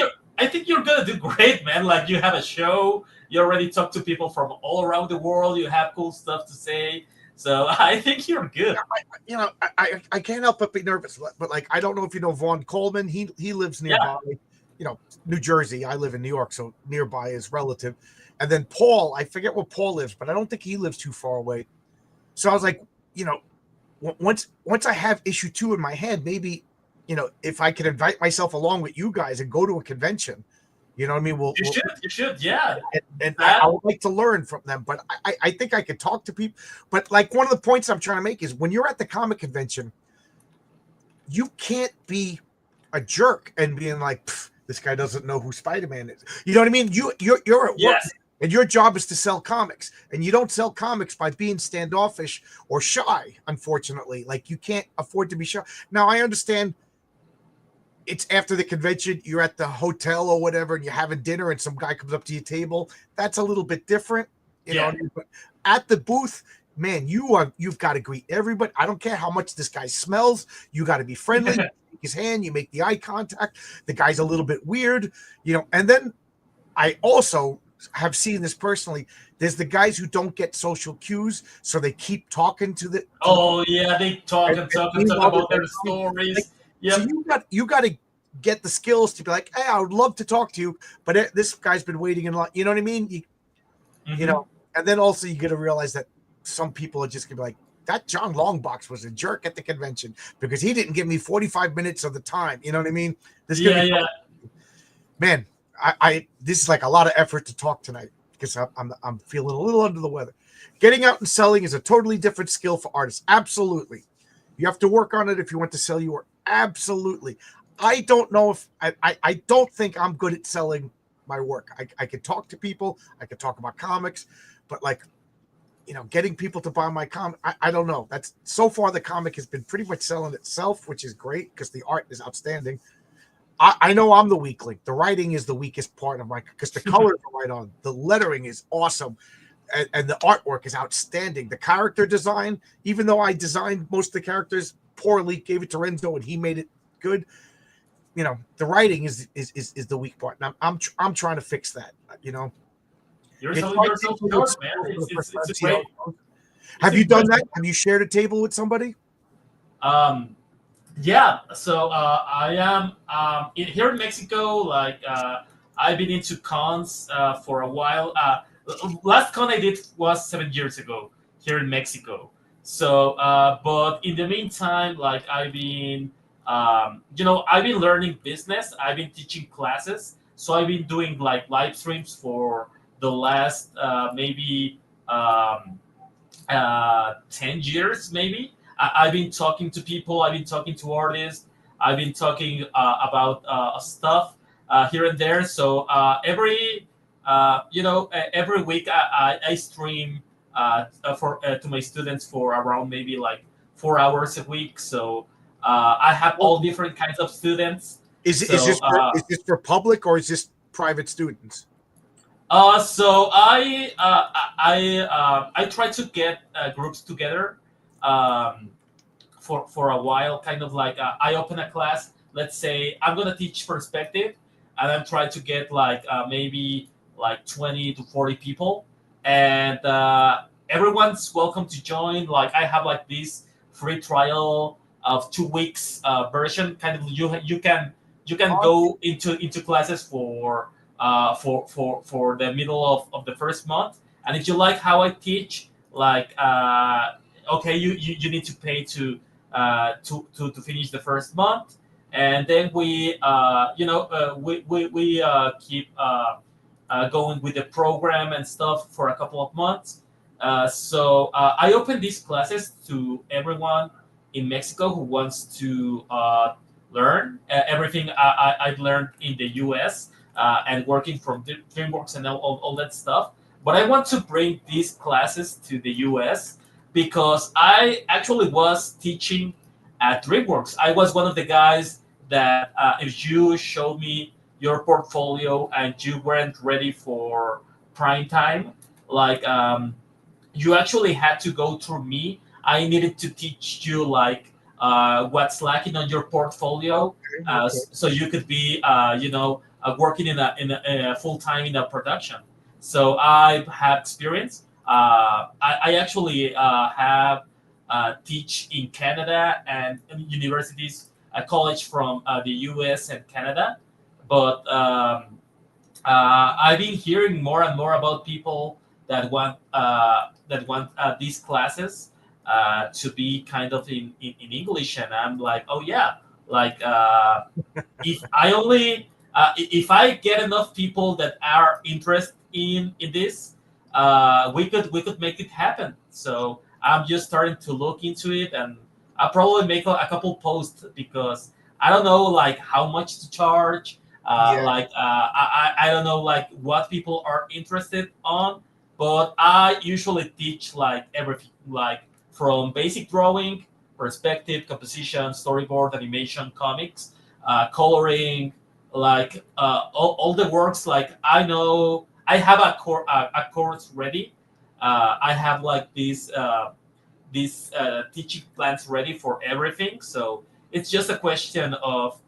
think you're gonna do great, man. Like you have a show, you already talk to people from all around the world, you have cool stuff to say. So I think you're good. I can't help but be nervous. But like, I don't know if you know Vaughn Coleman. He lives Yeah. nearby, New Jersey. I live in New York, so nearby is relative. And then Paul, I forget where Paul lives, but I don't think he lives too far away. So I was like, once I have issue 2 in my head, maybe, if I could invite myself along with you guys and go to a convention, you know what I mean? You should, yeah. And I That would like to learn from them, but I think I could talk to people. But like one of the points I'm trying to make is when you're at the comic convention, you can't be a jerk and being like, this guy doesn't know who Spider-Man is. You know what I mean? You're at work. yes. And your job is to sell comics, and you don't sell comics by being standoffish or shy. Unfortunately, like you can't afford to be shy. Now I understand it's after the convention, you're at the hotel or whatever, and you're having dinner, and some guy comes up to your table. That's a little bit different, you know. Yeah. What I mean? But at the booth, man, you've got to greet everybody. I don't care how much this guy smells. You got to be friendly. You take his hand, you make the eye contact. The guy's a little bit weird, And then I also have seen this personally. There's the guys who don't get social cues, so they keep talking to the. Oh yeah, they talk and talk and talk about their Like, stories. so Yep. you got to get the skills to be like, hey, I would love to talk to you, but this guy's been waiting in line. You know what I mean? Hmm. And then also you got to realize that some people are just gonna be like, that John Longbox was a jerk at the convention because he didn't give me 45 minutes of the time. You know what I mean? This Yeah, gonna be yeah. man. I this is like a lot of effort to talk tonight because I'm feeling a little under the weather. Getting out and selling is a totally different skill for artists. Absolutely, you have to work on it if you want to sell your work. Absolutely. I don't know if I don't think I'm good at selling my work. I could talk to people. I could talk about comics, but like getting people to buy my comic, I don't know. That's so far the comic has been pretty much selling itself, which is great because the art is outstanding. I know I'm the weak link. The writing is the weakest part of my because the colors are right on. The lettering is awesome, and the artwork is outstanding. The character design, even though I designed most of the characters poorly, gave it to Renzo and he made it good. The writing is the weak part, and I'm trying to fix that. You're It's selling like yourself people would short, man. struggle for the first It's time, a see how great. it goes. It's Have you done impressive. that? Have you shared a table with somebody? Um, yeah. So I am here in Mexico. Like I've been into cons for a while. Last con I did was 7 years ago here in Mexico. So, but in the meantime, like I've been learning business. I've been teaching classes. So I've been doing like live streams for the last maybe 10 years, maybe. I've been talking to people, I've been talking to artists, I've been talking about stuff here and there. So every week I stream for to my students for around maybe like 4 hours a week. So I have Well, all different kinds of students. is So this for public or is this private students? So I try to get groups together um, for a while. Kind of like I open a class. Let's say I'm gonna teach perspective, and I'm trying to get like maybe like 20 to 40 people, and everyone's welcome to join. Like I have like this free trial of 2 weeks version. Kind of you can go into classes for the middle of the first month. And if you like how I teach, like okay, you need to pay to finish the first month, and then we keep going with the program and stuff for a couple of months. So I open these classes to everyone in Mexico who wants to learn everything I've learned in the U.S. And working from DreamWorks and all that stuff. But I want to bring these classes to the US because I actually was teaching at DreamWorks. I was one of the guys that if you showed me your portfolio and you weren't ready for prime time, like you actually had to go through me. I needed to teach you like what's lacking on your portfolio, Okay. so you could be, working in a full time in a production. So I have experience. I actually have teach in Canada and in universities, a college from the US and Canada, but I've been hearing more and more about people that want these classes to be kind of in English, and I'm like, oh yeah, like if I get enough people that are interested in this, we could make it happen. So I'm just starting to look into it, and I'll probably make a couple posts because I don't know like how much to charge. Yeah. I don't know like what people are interested on, but I usually teach like everything, like from basic drawing, perspective, composition, storyboard, animation, comics, coloring, like all the works. Like I know I have a course ready. I have like these teaching plans ready for everything. So it's just a question of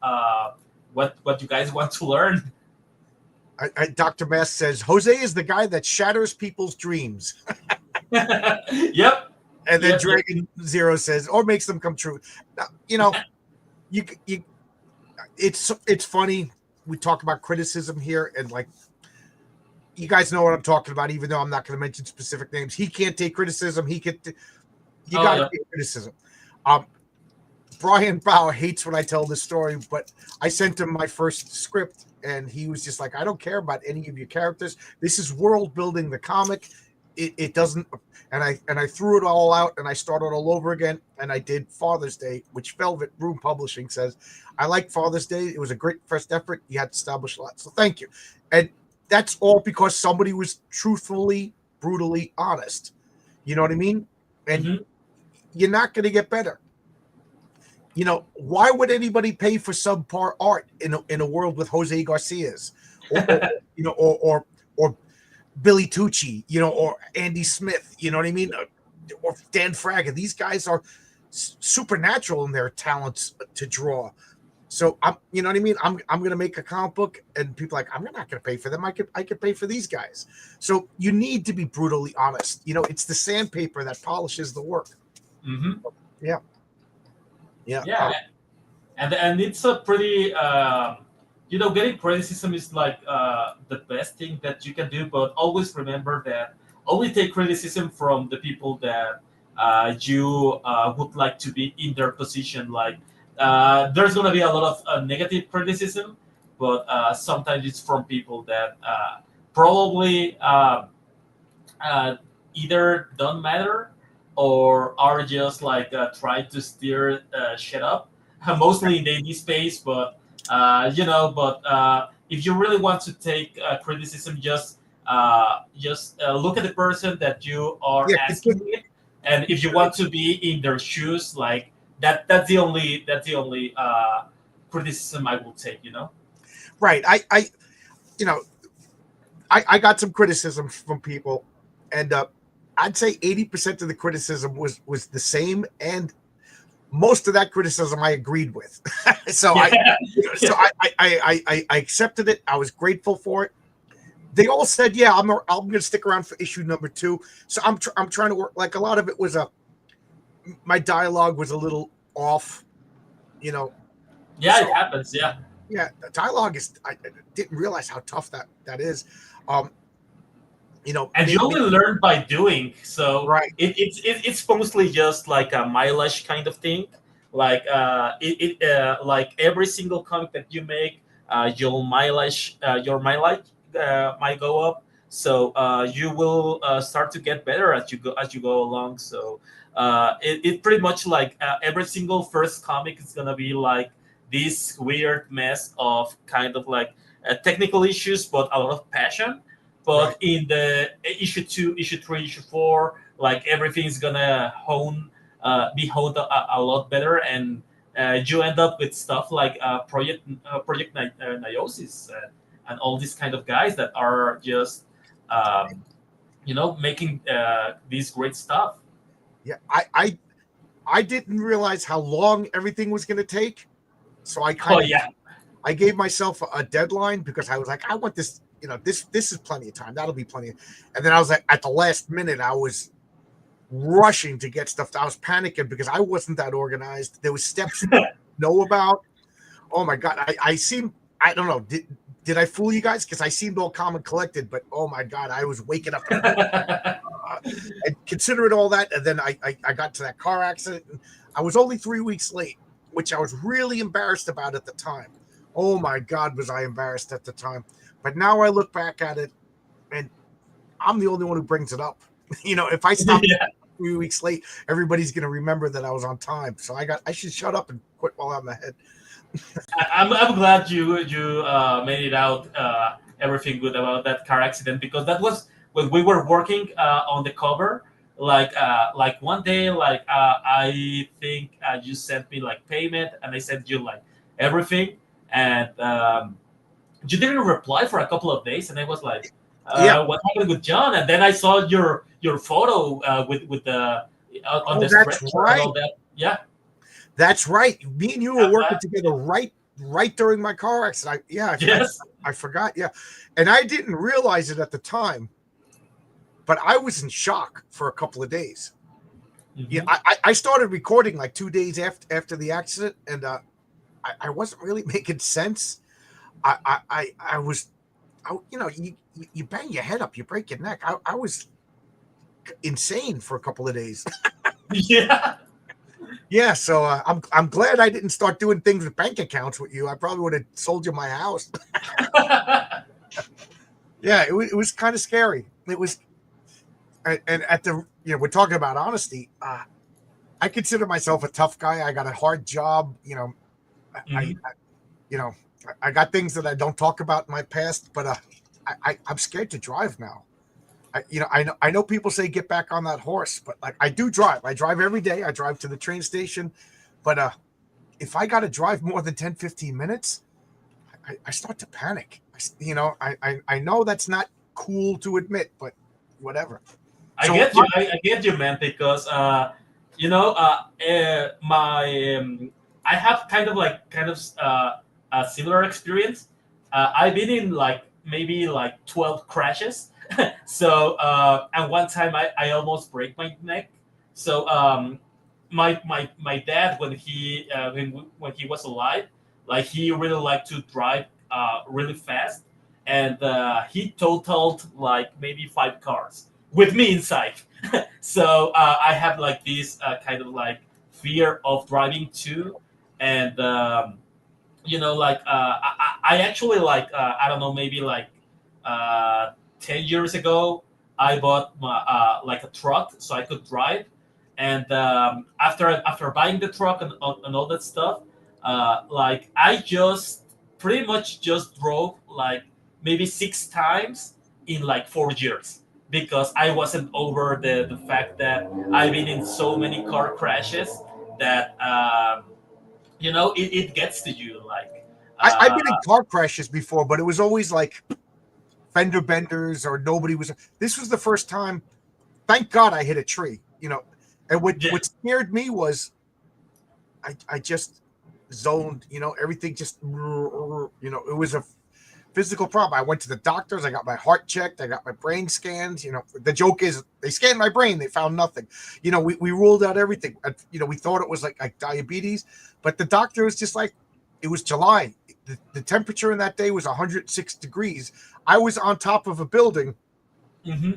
what you guys want to learn. Dr. Mass says Jose is the guy that shatters people's dreams. Yep, And then yep. Dragon Zero says, or makes them come true. Now, you it's funny. We talk about criticism here, and like you guys know what I'm talking about, even though I'm not going to mention specific names. He can't take criticism. You Oh got to yeah. take criticism. Um, Brian Bauer hates when I tell this story, but I sent him my first script, and he was just like, "I don't care about any of your characters. This is world building the comic. It doesn't." And I threw it all out, and I started all over again. And I did Father's Day, which Velvet Room Publishing says I like Father's Day. It was a great first effort. You had to establish a lot, so thank you. And that's all because somebody was truthfully, brutally honest. You know what I mean? And Hmm. you're not going to get better. Why would anybody pay for subpar art in a world with Jose Garcias, or or Billy Tucci, or Andy Smith, you know what I mean, or Dan Fraga? These guys are supernatural in their talents to draw. So you know what I mean. I'm going to make a comic book, and people are like, I'm not going to pay for them. I could pay for these guys. So you need to be brutally honest. It's the sandpaper that polishes the work. Hmm. Yeah, yeah. Yeah, and it's a pretty getting criticism is like the best thing that you can do, but always remember that only take criticism from the people that you would like to be in their position. Like there's going to be a lot of negative criticism, but sometimes it's from people that probably uh, either don't matter or are just like trying to steer shit up, mostly in the indie space. But if you really want to take criticism, just look at the person that you are Yeah, asking it, and if you want to be in their shoes, like that, that's the only criticism I will take. right. You know, I got some criticism from people, and I'd say 80% of the criticism was the same, and most of that criticism I agreed with. so I, Yeah. so I accepted it. I was grateful for it. They all said, "Yeah, I'm going to stick around for issue number 2." So I'm trying to work. Like a lot of it was my dialogue was a little off. You know, Yeah, so it happens. Yeah. yeah, the dialogue is. I didn't realize how tough that is. Um, And you only learn by doing. So right. it's mostly just like a mileage kind of thing. Like like every single comic that you make, your mileage might go up. So you will start to get better as you go along. So it pretty much like every single first comic is gonna be like this weird mess of kind of like technical issues, but a lot of passion. Right. But in the issue 2, issue 3, issue 4, like everything's gonna be honed a lot better, and you end up with stuff like Project Niosis and all these kind of guys that are just making this great stuff. Yeah, I didn't realize how long everything was going to take, so Oh yeah. I gave myself a deadline because I was like, I want this. This is plenty of time. That'll be plenty. And then I was like, at the last minute, I was rushing to get stuff. I was panicking because I wasn't that organized. There was steps you know about. Oh my god, I seemed. I don't know. Did I fool you guys? Because I seemed all calm and collected, but oh my god, I was waking up. And considering all that, and then I got to that car accident. And I was only 3 weeks late, which I was really embarrassed about at the time. Oh my God, was I embarrassed at the time. But now I look back at it, and I'm the only one who brings it up. If I stop Yeah. 3 weeks late, everybody's going to remember that I was on time. So I should shut up and quit while I'm ahead. I'm glad you made it out everything good about that car accident, because that was when we were working on the cover. Like one day, like I think you sent me like payment, and I sent you like everything, and you didn't reply for a couple of days, and I was like, Yeah. what happened with John? And then I saw your photo with the on Oh, the that's stretcher and right. all that. Yeah. That's right. Me and you were working together right during my car accident. Yes. I forgot. Yeah. And I didn't realize it at the time, but I was in shock for a couple of days. Yeah, Mhm. I started recording like 2 days after the accident, and I wasn't really making sense. I was, you bang your head up, you break your neck. I was insane for a couple of days. Yeah. Yeah, so I'm glad I didn't start doing things with bank accounts with you. I probably would have sold you my house. Yeah, it was kind of scary. It was, and at the we're talking about honesty. I consider myself a tough guy. I got a hard job. I Mhm. you know I got things that I don't talk about in my past, but I'm scared to drive now. I know people say get back on that horse, but like I do drive. I drive every day. I drive to the train station, but if I got to drive more than 10, 15 minutes, I start to panic. I know that's not cool to admit, but whatever. I So get you. I get you, man, because you know, my I have a similar experience. I've been in like maybe like 12 crashes. So and one time I almost break my neck. So my dad when he was alive, like he really liked to drive really fast, and he totaled like maybe 5 cars with me inside. So I have like this kind of like fear of driving too, and like I actually like I don't know, maybe like uh, 10 years ago I bought like a truck so I could drive, and after buying the truck and all that stuff, like I just pretty much just drove like maybe 6 times in like 4 years because I wasn't over the fact that I've been in so many car crashes that it gets to you like I've uh, been in car crashes before, but it was always like fender benders or nobody was. This was the first time. Thank God I hit a tree. And yeah. what scared me was I just zoned. Everything just. It was a physical problem. I went to the doctors. I got my heart checked. I got my brain scans. The joke is they scanned my brain. They found nothing. We ruled out everything. We thought it was like diabetes, but the doctor was just like, it was July. The temperature in that day was 106 degrees. I was on top of a building. Hmm.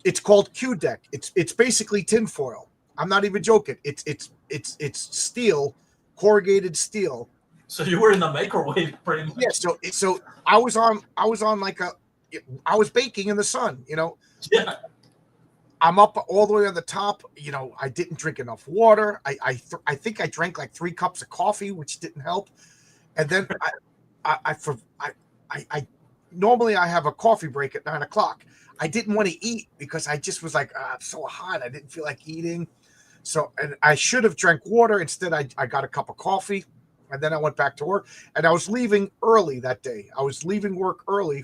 It's called Q deck. It's basically tinfoil. I'm not even joking. It's steel, corrugated steel. So you were in the microwave pretty Yeah, much. so I was on like I was baking in the sun. Yeah. I'm up all the way on the top. I didn't drink enough water. I think I drank like 3 cups of coffee, which didn't help. And then I normally I have a coffee break at 9 o'clock. I didn't want to eat because I just was like, I'm so hot. I didn't feel like eating. So, and I should have drank water. Instead, I got a cup of coffee, and then I went back to work. And I was leaving early that day. I was leaving work early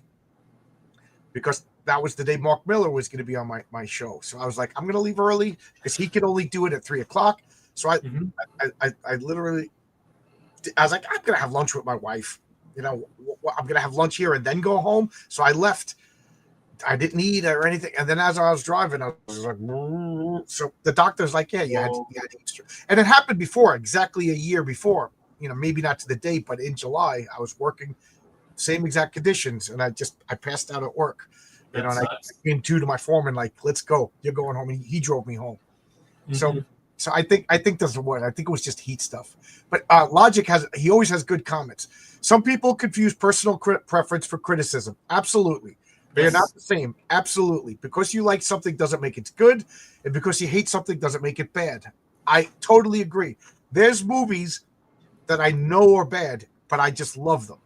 because that was the day Mark Miller was going to be on my show. So I was like, I'm going to leave early because he could only do it at 3 o'clock. So Hmm. I literally, I was like, I'm going to have lunch with my wife. I'm going to have lunch here and then go home. So I left. I didn't eat or anything. And then as I was driving, I was like, so the doctor's like, yeah, Whoa. you had extra. And it happened before, exactly a year before, maybe not to the date, but in July, I was working same exact conditions. And I passed out at work, That and I sucks. came to my foreman, like, let's go. You're going home. And he drove me home. So, Hmm. so I think that's what I think it was just heat stuff. But Logic he always has good comments. Some people confuse personal preference for criticism. Absolutely. They are not Yes. the same. Absolutely. Because you like something doesn't make it good, and because you hate something doesn't make it bad. I totally agree. There's movies that I know are bad, but I just love them.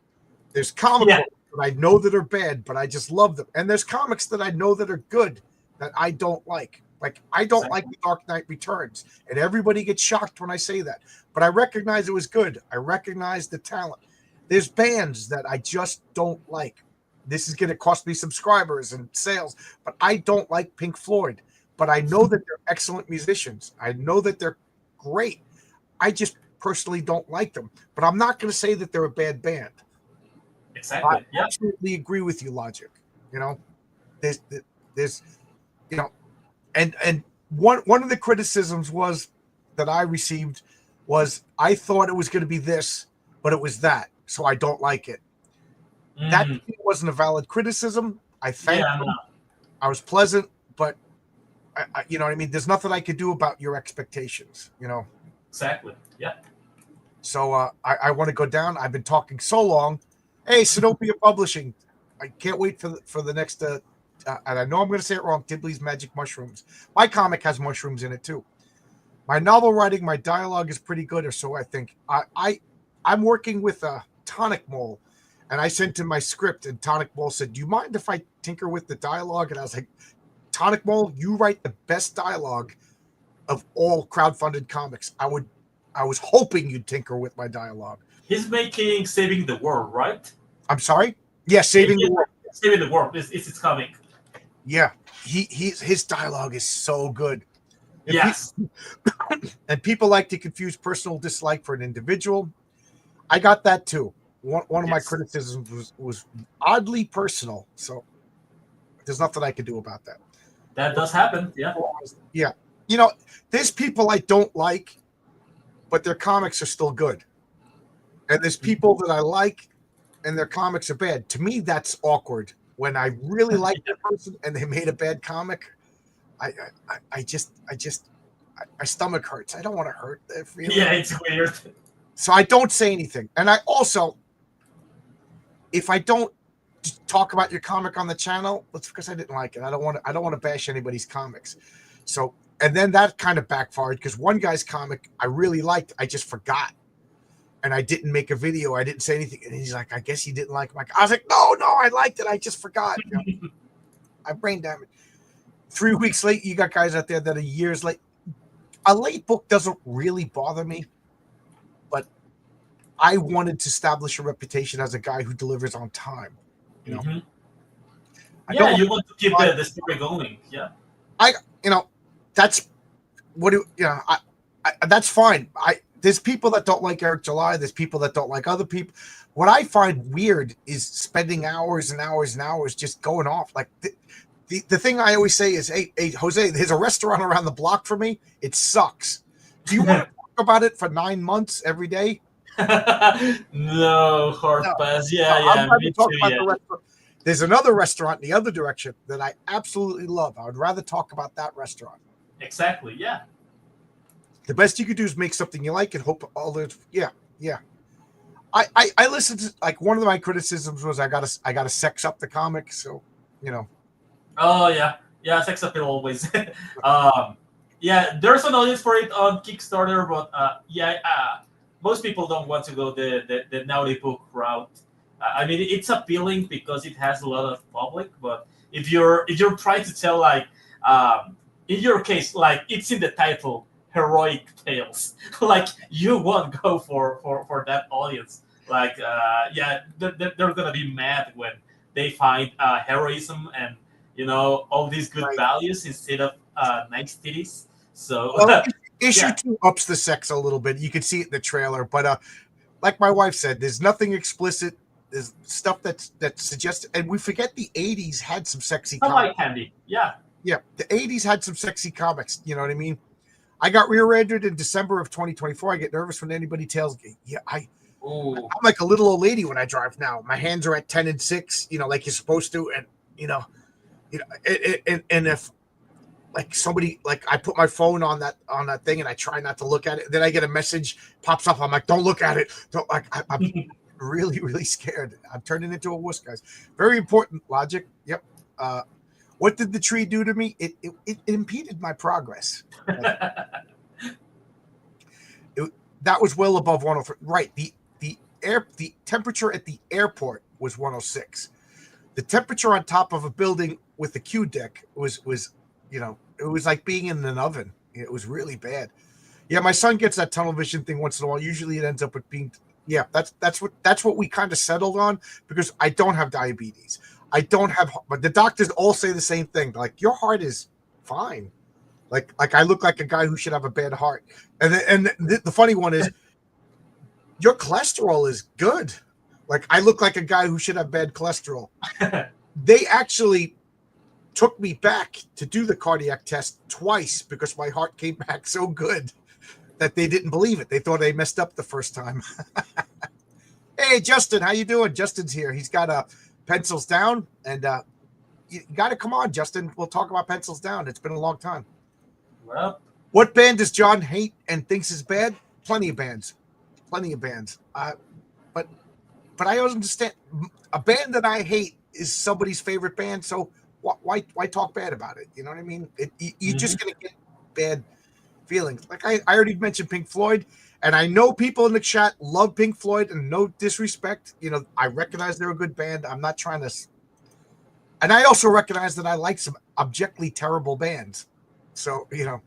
There's comic Yeah. books that I know that are bad, but I just love them. And there's comics that I know that are good that I don't like. Like I don't like Exactly. The Dark Knight Returns, and everybody gets shocked when I say that. But I recognize it was good. I recognize the talent. There's bands that I just don't like. This is going to cost me subscribers and sales, but I don't like Pink Floyd. But I know that they're excellent musicians. I know that they're great. I just personally don't like them. But I'm not going to say that they're a bad band. I Exactly. Yeah. absolutely agree with you, Logic. You know, there's, there's, you know, and one of the criticisms was that I received was I thought it was going to be this, but it was that, so I don't like it. That Mm. wasn't a valid criticism. I thanked Yeah. No. them. I was pleasant, but you know what I mean? There's nothing I could do about your expectations, you know? Exactly. Yeah. So I want to go down. I've been talking so long. Hey, Sinopia Publishing. I can't wait for the next, and I know I'm going to say it wrong, Dibley's Magic Mushrooms. My comic has mushrooms in it too. My novel writing, my dialogue is pretty good, or so I think. I'm working with a Tonic Mole, and I sent him my script, and Tonic Mole said, "Do you mind if I tinker with the dialogue?" And I was like, "Tonic Mole, you write the best dialogue of all crowdfunded comics. I was hoping you'd tinker with my dialogue." He's making Saving the World, right? I'm sorry. Yeah, Saving the World. Saving the World is its comic. Yeah, his dialogue is so good. And Yes. And people like to confuse personal dislike for an individual. I got that too. One of my criticisms was oddly personal. So there's nothing I can do about that. That does happen. Yeah. Yeah. You know, there's people I don't like, but their comics are still good. And there's people that I like and their comics are bad. To me, that's awkward. When I really like the person and they made a bad comic, my stomach hurts. I don't want to hurt their feelings. Yeah, it's weird. So I don't say anything. And I also, if I don't talk about your comic on the channel, that's because I didn't like it. I don't want to bash anybody's comics. So, and then that kind of backfired because one guy's comic I really liked, I just forgot. And I didn't make a video. I didn't say anything. And he's like, "I guess you didn't like my." I was like, no, I liked it. I just forgot. You know? I brain damage. 3 weeks late, you got guys out there that are years late. A late book doesn't really bother me, but I wanted to establish a reputation as a guy who delivers on time. You know, you want to keep the story going. Yeah, that's what that's fine. There's people that don't like Eric July. There's people that don't like other people. What I find weird is spending hours and hours and hours just going off. Like the thing I always say is, hey, Jose, there's a restaurant around the block for me. It sucks. Do you want to talk about it for 9 months every day? No, hard pass. Yeah, me too. Yeah. There's another restaurant in the other direction that I absolutely love. I would rather talk about that restaurant. Exactly. Yeah. The best you could do is make something you like and hope all the I listened to, like, one of my criticisms was I gotta sex up the comic, so you know. Oh yeah, sex appeal always. Yeah, there's an audience for it on Kickstarter, but most people don't want to go the naughty book route. I mean, it's appealing because it has a lot of public, but if you're trying to tell, like, in your case, like, it's in the title, heroic tales, like, you won't go for that audience. Like, they're gonna be mad when they find heroism and, you know, all these good values instead of nice titties. So issue 2 ups the sex a little bit. You can see it in the trailer, but like my wife said, there's nothing explicit. There's stuff that suggests, and we forget the 80s had some sexy comics. Like Candy. Yeah, the 80s had some sexy comics. You know what I mean? I got rear-ended in December of 2024. I get nervous when anybody tells me. Yeah, I'm like a little old lady when I drive now. My hands are at 10 and 6, you know, like you're supposed to, and and if, like, somebody, like, I put my phone on that thing and I try not to look at it, then I get a message pops up. I'm like, don't look at it. Don't, like, I'm really, really scared. I'm turning into a wuss, guys. Very important logic. Yep. What did the tree do to me? It impeded my progress. That was well above 103. Right. The temperature at the airport was 106. The temperature on top of a building with the Q deck was it was like being in an oven. It was really bad. Yeah, my son gets that tunnel vision thing once in a while. Usually it ends up with being, that's what we kind of settled on, because I don't have diabetes. I don't have, but the doctors all say the same thing. They're like, your heart is fine. Like I look like a guy who should have a bad heart. And the funny one is, your cholesterol is good. Like, I look like a guy who should have bad cholesterol. They actually took me back to do the cardiac test twice because my heart came back so good that they didn't believe it. They thought I messed up the first time. Hey, Justin, how you doing? Justin's here. He's got pencils down, and you got to come on, Justin. We'll talk about Pencils Down. It's been a long time. Well, What band does John hate and thinks is bad? Plenty of bands. But I don't understand. A band that I hate is somebody's favorite band. So why talk bad about it? You know what I mean? You're just gonna get bad feelings. Like I already mentioned Pink Floyd, and I know people in the chat love Pink Floyd, and no disrespect. You know, I recognize they're a good band. I'm not trying to. And I also recognize that I like some objectively terrible bands. So, you know.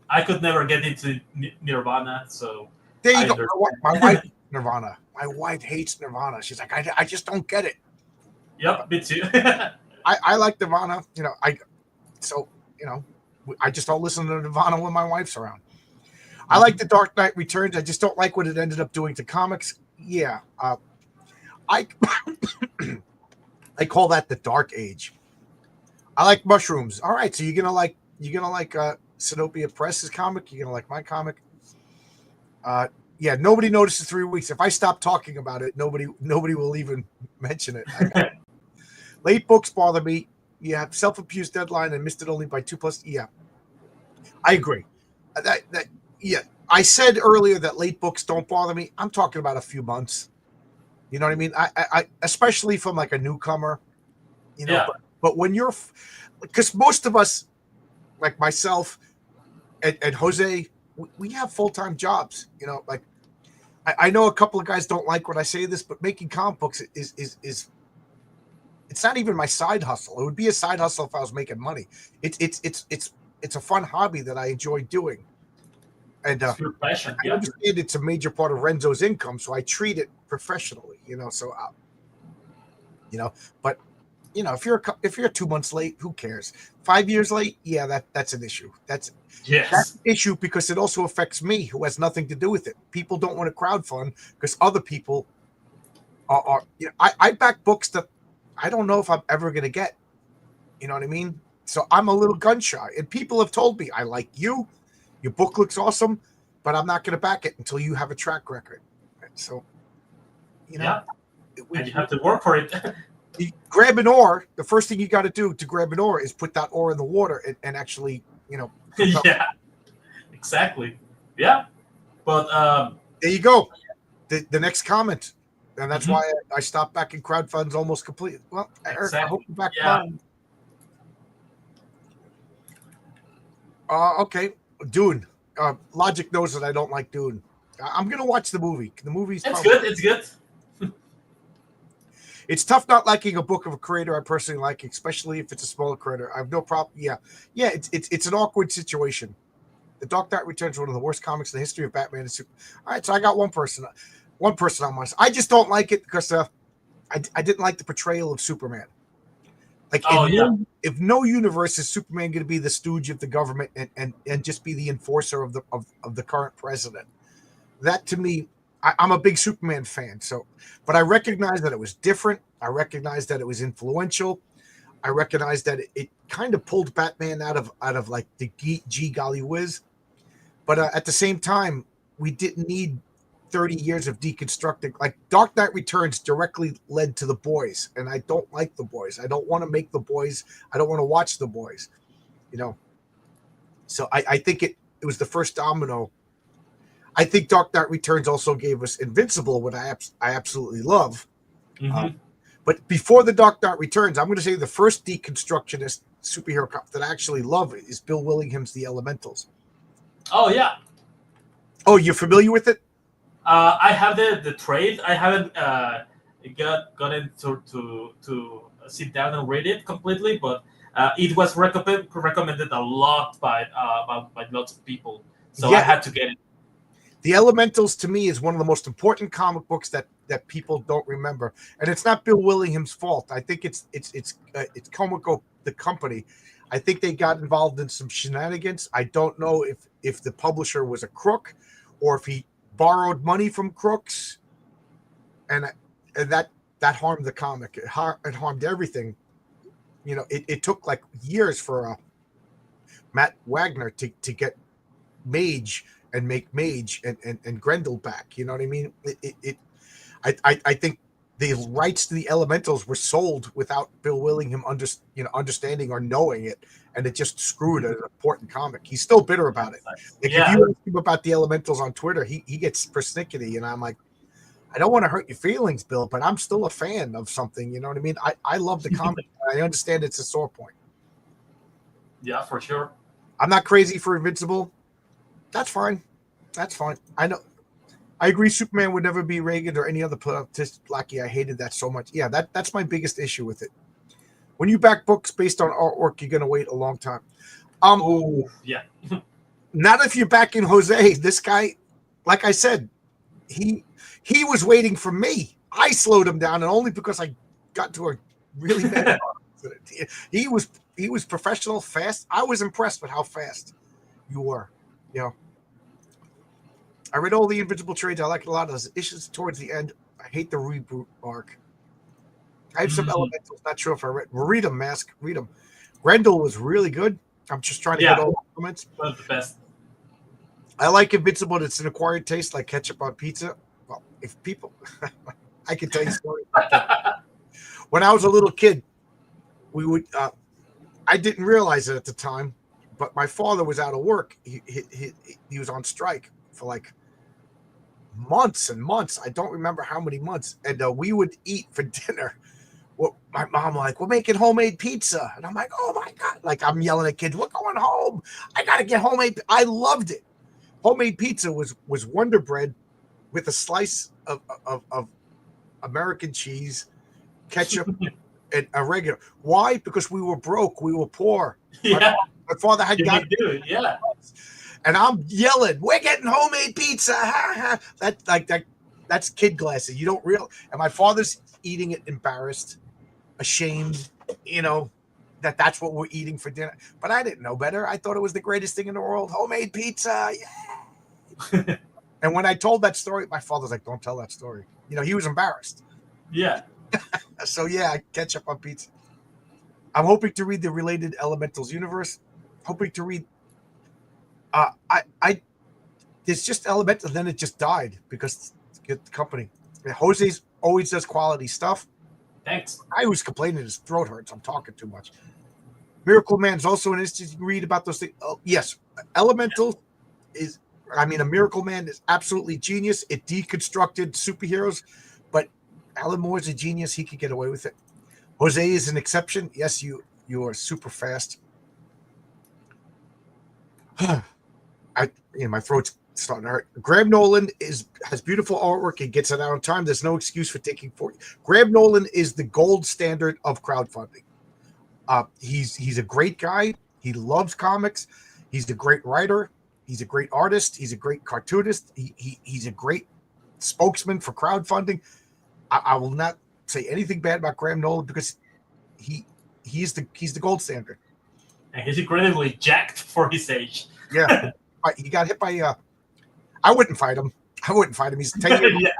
I could never get into Nirvana, so There you go. My wife Nirvana. My wife hates Nirvana. She's like, I just don't get it. Yep, me too. I like Nirvana. You know, I just don't listen to Nirvana when my wife's around. I like The Dark Knight Returns. I just don't like what it ended up doing to comics. Yeah. I call that the Dark Age. I like Mushrooms. All right, so you're gonna like Sinopia Press's comic. You're gonna like my comic. Yeah, nobody notices 3 weeks. If I stop talking about it, nobody will even mention it. Late books bother me. You have self-abuse deadline and missed it only by 2+. Yeah, I agree. Yeah, I said earlier that late books don't bother me. I'm talking about a few months. You know what I mean? I especially from like a newcomer. You know, Yeah. but when you're, because most of us, like myself and Jose, we have full-time jobs. You know, like I know a couple of guys don't like when I say this, but making comic books is it's not even my side hustle. It would be a side hustle if I was making money. It's a fun hobby that I enjoy doing. And It's your passion. I understand it's a major part of Renzo's income, so I treat it professionally. You know, so but you know, if you're 2 months late, who cares? 5 years late, yeah, that's an issue. That's an issue because it also affects me, who has nothing to do with it. People don't want to crowdfund because other people are you know, I back books that I don't know if I'm ever going to get. You know what I mean? So I'm a little gun shy, and people have told me, I like you, your book looks awesome, but I'm not going to back it until you have a track record. So, you know, and you have to work for it. You grab an oar. The first thing you got to do to grab an oar is put that oar in the water and actually, you know. Yeah, exactly. Yeah, but there you go. The next comment, and that's why I stopped backing crowdfunds almost completely. Well, Eric, I hope you're back. Okay, Dune. Logic knows that I don't like Dune. I'm gonna watch the movie. The movie's good. It's good. It's tough not liking a book of a creator I personally like, especially if it's a smaller creator. I have no problem. Yeah. It's an awkward situation. The Dark Knight Returns, one of the worst comics in the history of Batman and Superman. All right, so I got one person on my side. I just don't like it because I didn't like the portrayal of Superman. Like, if no universe is Superman going to be the stooge of the government and just be the enforcer of the current president, that to me. I'm a big Superman fan, but I recognize that it was different. I recognize that it was influential. I recognize that it kind of pulled Batman out of like the G golly whiz. But at the same time, we didn't need 30 years of deconstructing. Like Dark Knight Returns directly led to The Boys, and I don't like The Boys. I don't want to make The Boys. I don't want to watch The Boys. You know, so I think it was the first domino. I think Dark Knight Returns also gave us Invincible, what I absolutely love. But before the Dark Knight Returns, I'm going to say the first deconstructionist superhero comic that I actually love is Bill Willingham's The Elementals. Oh, yeah. Oh, you're familiar with it? I have the trade. I haven't gotten to sit down and read it completely, but it was recommended a lot by lots of people. So I had to get it. The Elementals to me is one of the most important comic books that people don't remember, and it's not Bill Willingham's fault. I think it's Comico, the company. I think they got involved in some shenanigans. I don't know if the publisher was a crook, or if he borrowed money from crooks, and that harmed the comic. It harmed everything. You know, it took like years for Matt Wagner to get Mage and make Mage and Grendel back. You know what I mean? I think the rights to the Elementals were sold without Bill Willingham understanding or knowing it, and it just screwed an important comic. He's still bitter about it. Like if Yeah, you ask him about the Elementals on Twitter, he gets persnickety, and I'm like, I don't want to hurt your feelings, Bill, but I'm still a fan of something. You know what I mean? I love the comic. I understand it's a sore point. yeah, for sure. I'm not crazy for Invincible. That's fine. That's fine. I know. I agree. Superman would never be Reagan or any other politician. Blackie, I hated that so much. Yeah, that's my biggest issue with it. When you back books based on artwork, you're gonna wait a long time. Oh, yeah. Not if you're backing Jose. This guy, like I said, he was waiting for me. I slowed him down, and only because I got to a really bad. He was professional, fast. I was impressed with how fast you were. You know, I read all the Invincible trades. I like a lot of those issues towards the end. I hate the reboot arc. I have some elementals. Not sure if I read them. Mask, read them. Grendel was really good. I'm just trying to get all the comments. One of the best. I like Invincible. It's an acquired taste, like ketchup on pizza. Well, if people, I can tell you a story about that. When I was a little kid, we would. I didn't realize it at the time, but my father was out of work. He was on strike for like months and months. I don't remember how many months. And we would eat for dinner. Well, my mom like, we're making homemade pizza. And I'm like, oh my God. Like I'm yelling at kids, we're going home. I got to get homemade. I loved it. Homemade pizza was Wonder Bread with a slice of American cheese, ketchup, and a regular. Why? Because we were broke. We were poor. Yeah. My father had got it. Yeah. And I'm yelling, we're getting homemade pizza. That's kid glasses. You don't realize. And my father's eating it embarrassed, ashamed, that's what we're eating for dinner. But I didn't know better. I thought it was the greatest thing in the world. Homemade pizza. Yeah. And when I told that story, my father's like, don't tell that story. He was embarrassed. Yeah. So yeah, ketchup on pizza. I'm hoping to read the related Elementals universe. Hoping to read there's just Elemental, then it just died because the company. Jose's always does quality stuff. Thanks. I was complaining his throat hurts. I'm talking too much. Miracle Man's also an interesting read about those things. Oh, yes. Elemental a Miracle Man is absolutely genius. It deconstructed superheroes, but Alan Moore's a genius. He could get away with it. Jose is an exception. Yes, you are super fast. My throat's starting to hurt. Graham Nolan has beautiful artwork. He gets it out on time. There's no excuse for taking 40. Graham Nolan is the gold standard of crowdfunding. He's a great guy. He loves comics. He's a great writer. He's a great artist. He's a great cartoonist. He's a great spokesman for crowdfunding. I will not say anything bad about Graham Nolan because he's the gold standard. And he's incredibly jacked for his age. Yeah. He got hit by I wouldn't fight him. He's 10 years old. Yeah.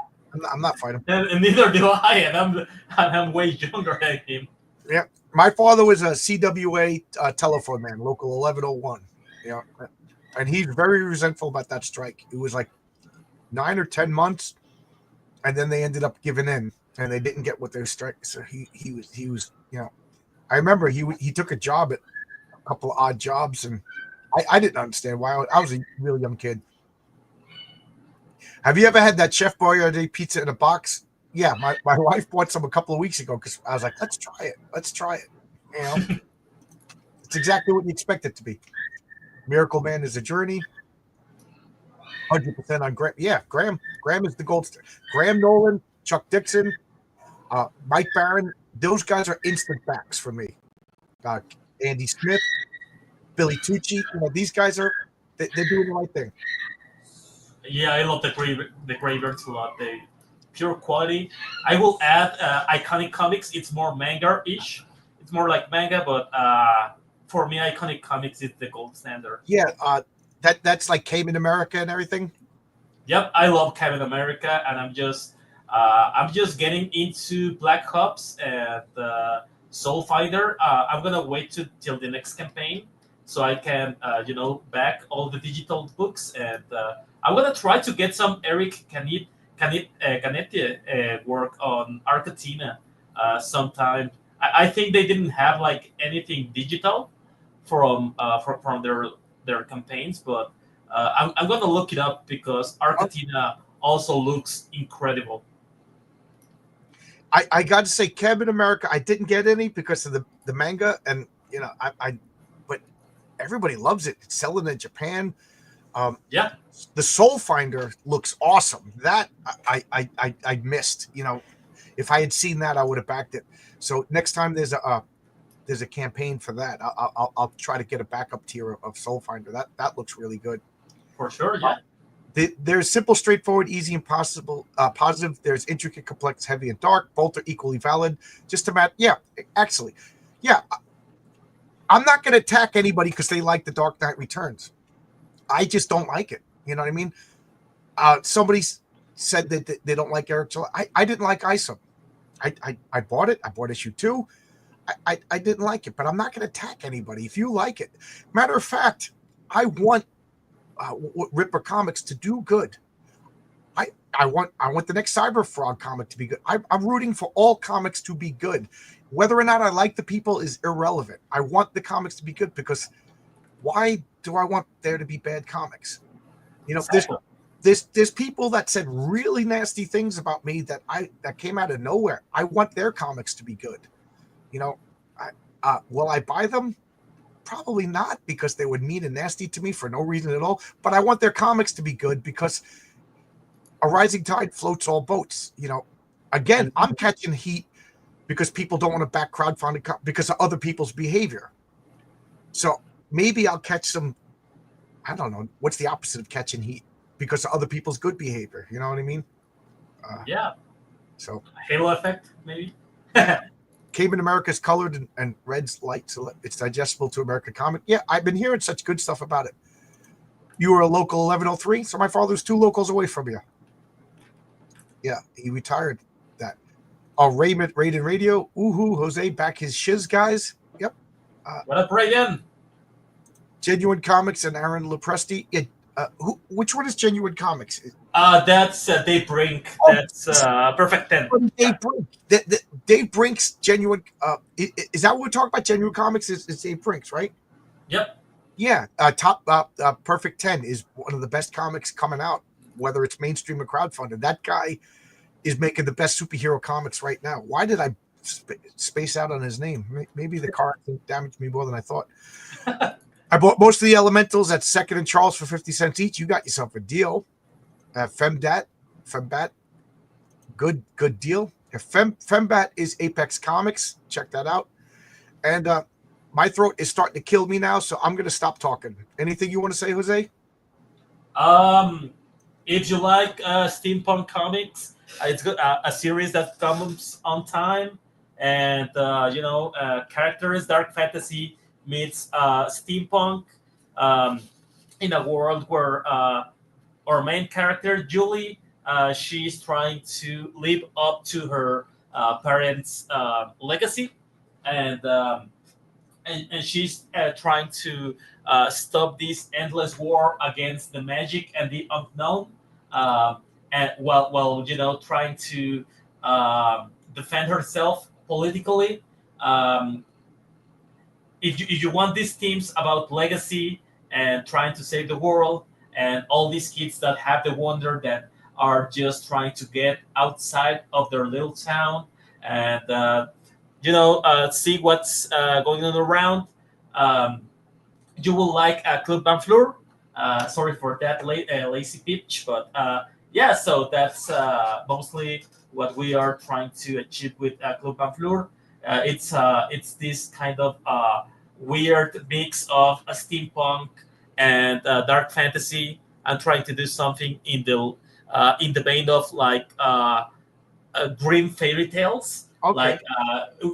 I'm not fighting him. And neither do I, and I'm way younger than him. Yeah. My father was a CWA telephone man, local 1101. Yeah. And he's very resentful about that strike. It was like 9 or 10 months, and then they ended up giving in, and they didn't get what they were striking. So he was I remember he took a job at a couple of odd jobs, and I didn't understand why. I was a really young kid. Have you ever had that Chef Boyardee pizza in a box? Yeah, my wife bought some a couple of weeks ago because I was like, let's try it. It's exactly what you expect it to be. Miracle Man is a journey. 100% on Graham. Yeah, Graham is the gold star. Graham Nolan, Chuck Dixon, Mike Barron. Those guys are instant backs for me. Andy Smith, Billy Tucci. These guys they're doing the right thing. Yeah, I love the Graveyards a lot. The pure quality. I will add Iconic Comics. It's more manga-ish. It's more like manga, but for me, Iconic Comics is the gold standard. Yeah, that's like Captain America and everything. Yep, I love Captain America, and I'm just getting into Black Ops and Soul Finder. I'm gonna wait till the next campaign so I can back all the digital books, and I'm gonna try to get some Eric Canetti work on Argentina sometime. I think they didn't have like anything digital from their campaigns, but I'm gonna look it up because Argentina also looks incredible. I got to say, Captain America, I didn't get any because of the manga, and but everybody loves it. It's selling in Japan. Yeah, The Soul Finder looks awesome. That I missed. If I had seen that, I would have backed it. So next time there's a campaign for that, I'll try to get a backup tier of Soul Finder. That looks really good. for sure. Yeah. There's simple, straightforward, easy, and possible positive. There's intricate, complex, heavy, and dark. Both are equally valid. Just a matter. Yeah, actually, yeah. I'm not going to attack anybody because they like the Dark Knight Returns. I just don't like it. You know what I mean? Somebody said that they don't like Eric July. I didn't like Isom. I bought it. I bought issue 2. I didn't like it, but I'm not going to attack anybody if you like it. Matter of fact, I want Ripper Comics to do good. I want the next Cyber Frog comic to be good. I'm rooting for all comics to be good. Whether or not I like the people is irrelevant. I want the comics to be good because why do I want there to be bad comics? Exactly. There's people that said really nasty things about me that came out of nowhere. I want their comics to be good. Will I buy them? Probably not, because they would mean and nasty to me for no reason at all. But I want their comics to be good because a rising tide floats all boats. Again, I'm catching heat because people don't want to back crowdfunding because of other people's behavior. So maybe I'll catch some. I don't know what's the opposite of catching heat, because of other people's good behavior. You know what I mean? Yeah. So Halo effect, maybe. Cayman America is colored and red's light, so it's digestible to American comic. Yeah, I've been hearing such good stuff about it. You were a local 1103, so my father's 2 locals away from you. Yeah, he retired that. Raymond Raiden Radio. Ooh, Jose back his shiz guys. Yep. What up, Reagan? Genuine Comics and Aaron Lopresti. Which one is Genuine Comics? That's Dave Brink. That's Perfect 10. Dave Brink. Dave Brink's Genuine. Is that what we're talking about? Genuine Comics is Dave Brink's, right? Yep. Yeah. Top Perfect 10 is one of the best comics coming out, whether it's mainstream or crowdfunded. That guy is making the best superhero comics right now. Why did I space out on his name? Maybe the car accident damaged me more than I thought. I bought most of the Elementals at Second and Charles for 50 cents each. You got yourself a deal. Fembat, good deal. Fembat is Apex Comics. Check that out. And my throat is starting to kill me now, so I'm going to stop talking. Anything you want to say, Jose? If you like steampunk comics, it's good. A series that comes on time, and characters, dark fantasy meets steampunk, in a world where our main character Julie, she's trying to live up to her parents' legacy, and she's trying to stop this endless war against the magic and the unknown, and while trying to defend herself politically. If you want these themes about legacy and trying to save the world, and all these kids that have the wonder that are just trying to get outside of their little town and see what's going on around, you will like Club Van Fleur. Sorry for that lazy pitch, but yeah, so that's mostly what we are trying to achieve with Club Van Fleur. It's this kind of weird mix of a steampunk and dark fantasy, and trying to do something in the vein of like grim fairy tales. Okay. Like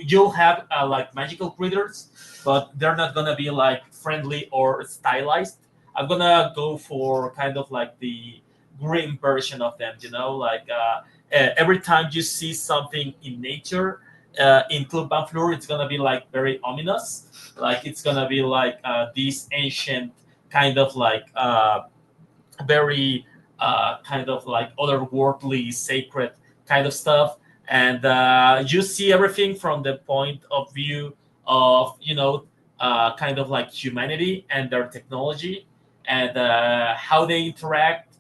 you'll have like magical critters, but they're not gonna be like friendly or stylized. I'm gonna go for kind of like the grim version of them. Like every time you see something in nature in Club Van Fleur, it's gonna be like very ominous. Like it's gonna be like this ancient kind of like very kind of like otherworldly, sacred kind of stuff, and you see everything from the point of view of kind of like humanity and their technology and how they interact.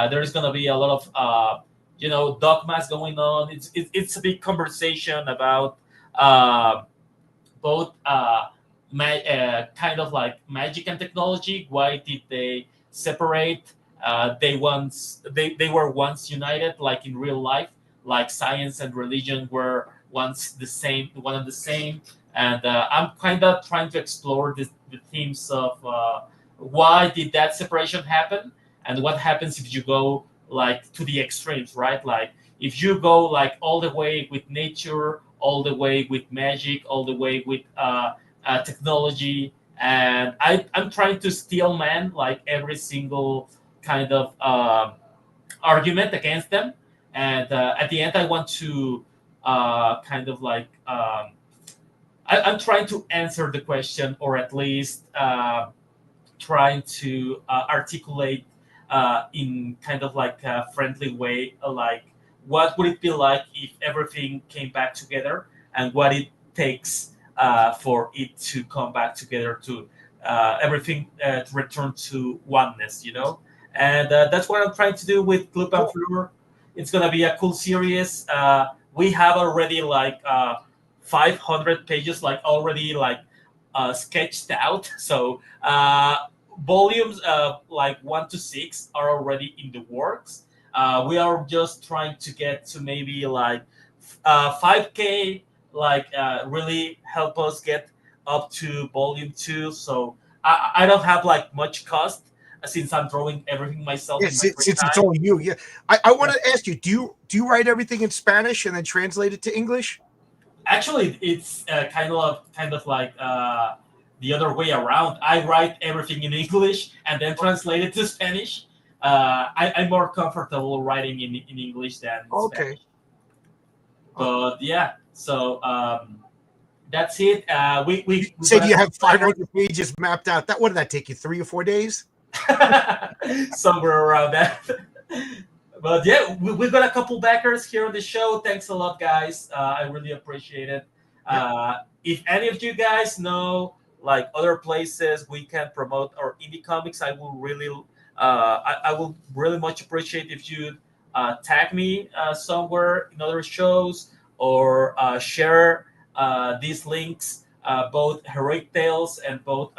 There's gonna be a lot of dogmas going on. It's a big conversation about uh, both kind of like magic and technology. Why did they separate? They were once united, like in real life, like science and religion were once the same, one and the same. And I'm kind of trying to explore the themes of why did that separation happen, and what happens if you go like to the extremes, right? Like if you go like all the way with nature, all the way with magic, all the way with technology, and I'm trying to steel man like every single kind of argument against them, and at the end I want to kind of like I'm trying to answer the question, or at least trying to articulate in kind of like a friendly way, like what would it be like if everything came back together, and what it takes for it to come back together, to everything to return to oneness, and that's what I'm trying to do with Club and Cool. Fleur. It's gonna be a cool series. We have already like 500 pages, like already like sketched out. So volumes like 1 to 6 are already in the works. We are just trying to get to maybe like 5K, like really help us get up to volume 2. So I don't have like much cost since I'm drawing everything myself in Yes, my free since it's time. all you. Yeah, I Yeah. want to ask you: do you write everything in Spanish and then translate it to English? Actually, it's kind of like the other way around. I write everything in English and then translate it to Spanish. I'm more comfortable writing in English than in Okay. Spanish. But yeah, so that's it. You We said got a you have couple backers 500 pages mapped out. That what did that take you 3 or 4 days? somewhere around that. But yeah, we got a couple backers here on the show. Thanks a lot, guys. I really appreciate it. Yeah. If any of you guys know like other places we can promote our indie comics, I will really much appreciate if you tag me somewhere in other shows, or share these links, both Heroic Tales and both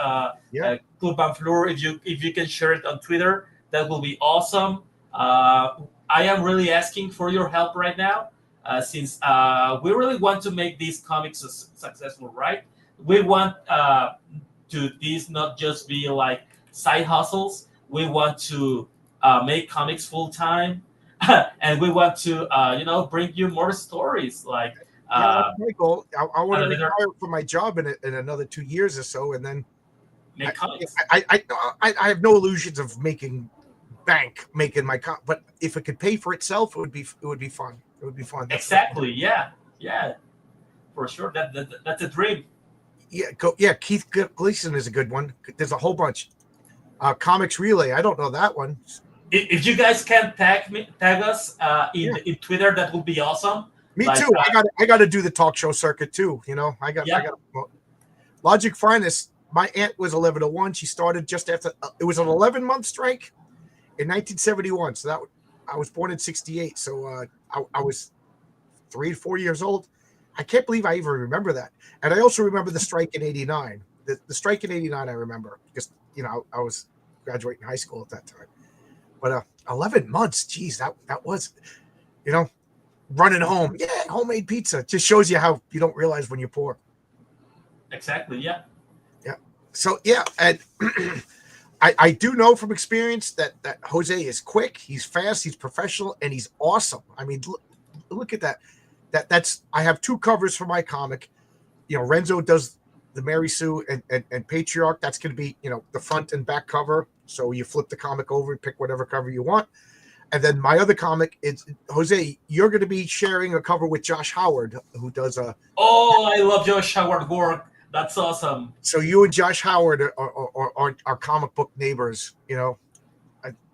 Yeah. Club Van Fleur. If you can share it on Twitter, that will be awesome. I am really asking for your help right now, since we really want to make these comics successful, right? We want to these not just be like side hustles. We want to make comics full time, and we want to bring you more stories like Yeah, that's uh, my goal. I want to another retire from my job in another 2 years or so, and then I, make comics. I have no illusions of making bank making but if it could pay for itself, it would be fun. It would be fun. Exactly. Yeah. Yeah. For sure. That's a dream. Yeah. Keith Gleason is a good one. There's a whole bunch. Comics Relay. I don't know that one. If you guys can tag us Yeah, in Twitter, that would be awesome. me Like, too. I got to do the talk show circuit too. I yeah, got Logic Finest. My aunt was 1101. She started just after it was an 11-month strike in 1971. So I was born in 68. So I was 3 to 4 years old. I can't believe I even remember that. And I also remember the strike in '89. The strike in '89 I remember because I was graduating high school at that time. But 11 months, geez, that was you know running home. Yeah, homemade pizza just shows you how you don't realize when you're poor. exactly. Yeah. Yeah. So yeah, and I do know from experience that Jose is quick, he's fast, he's professional, and he's awesome. I mean, look at that. That's I have 2 covers for my comic. Renzo does the Mary Sue and Patriarch. That's going to be the front and back cover. So you flip the comic over and pick whatever cover you want. And then my other comic is Jose. You're going to be sharing a cover with Josh Howard, who does a. Oh, I love Josh Howard work. That's awesome. So you and Josh Howard are comic book neighbors.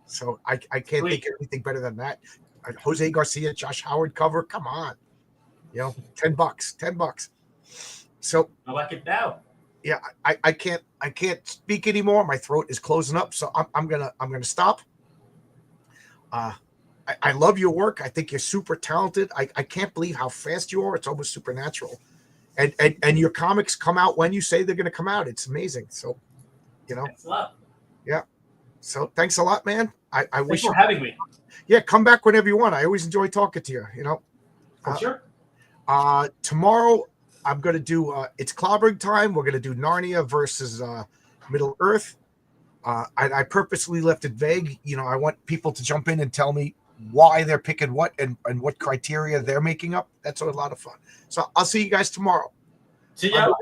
So I can't Sweet. think of anything better than that. Jose Garcia, Josh Howard cover. Come on, $10, $10. So I like it now. yeah, I can't speak anymore. My throat is closing up, so I'm gonna stop. I love your work. I think you're super talented. I can't believe how fast you are. It's almost supernatural. And your comics come out when you say they're going to come out. It's amazing. So, Thanks a lot. yeah. So thanks a lot, man. I Thanks wish for having me. Yeah, come back whenever you want. I always enjoy talking to you. For sure. Tomorrow I'm going to do. It's clobbering time. We're going to do Narnia versus Middle Earth. I purposely left it vague. I want people to jump in and tell me why they're picking what and what criteria they're making up. That's a lot of fun. So I'll see you guys tomorrow. See ya.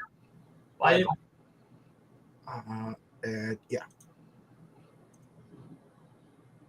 Bye. Yeah.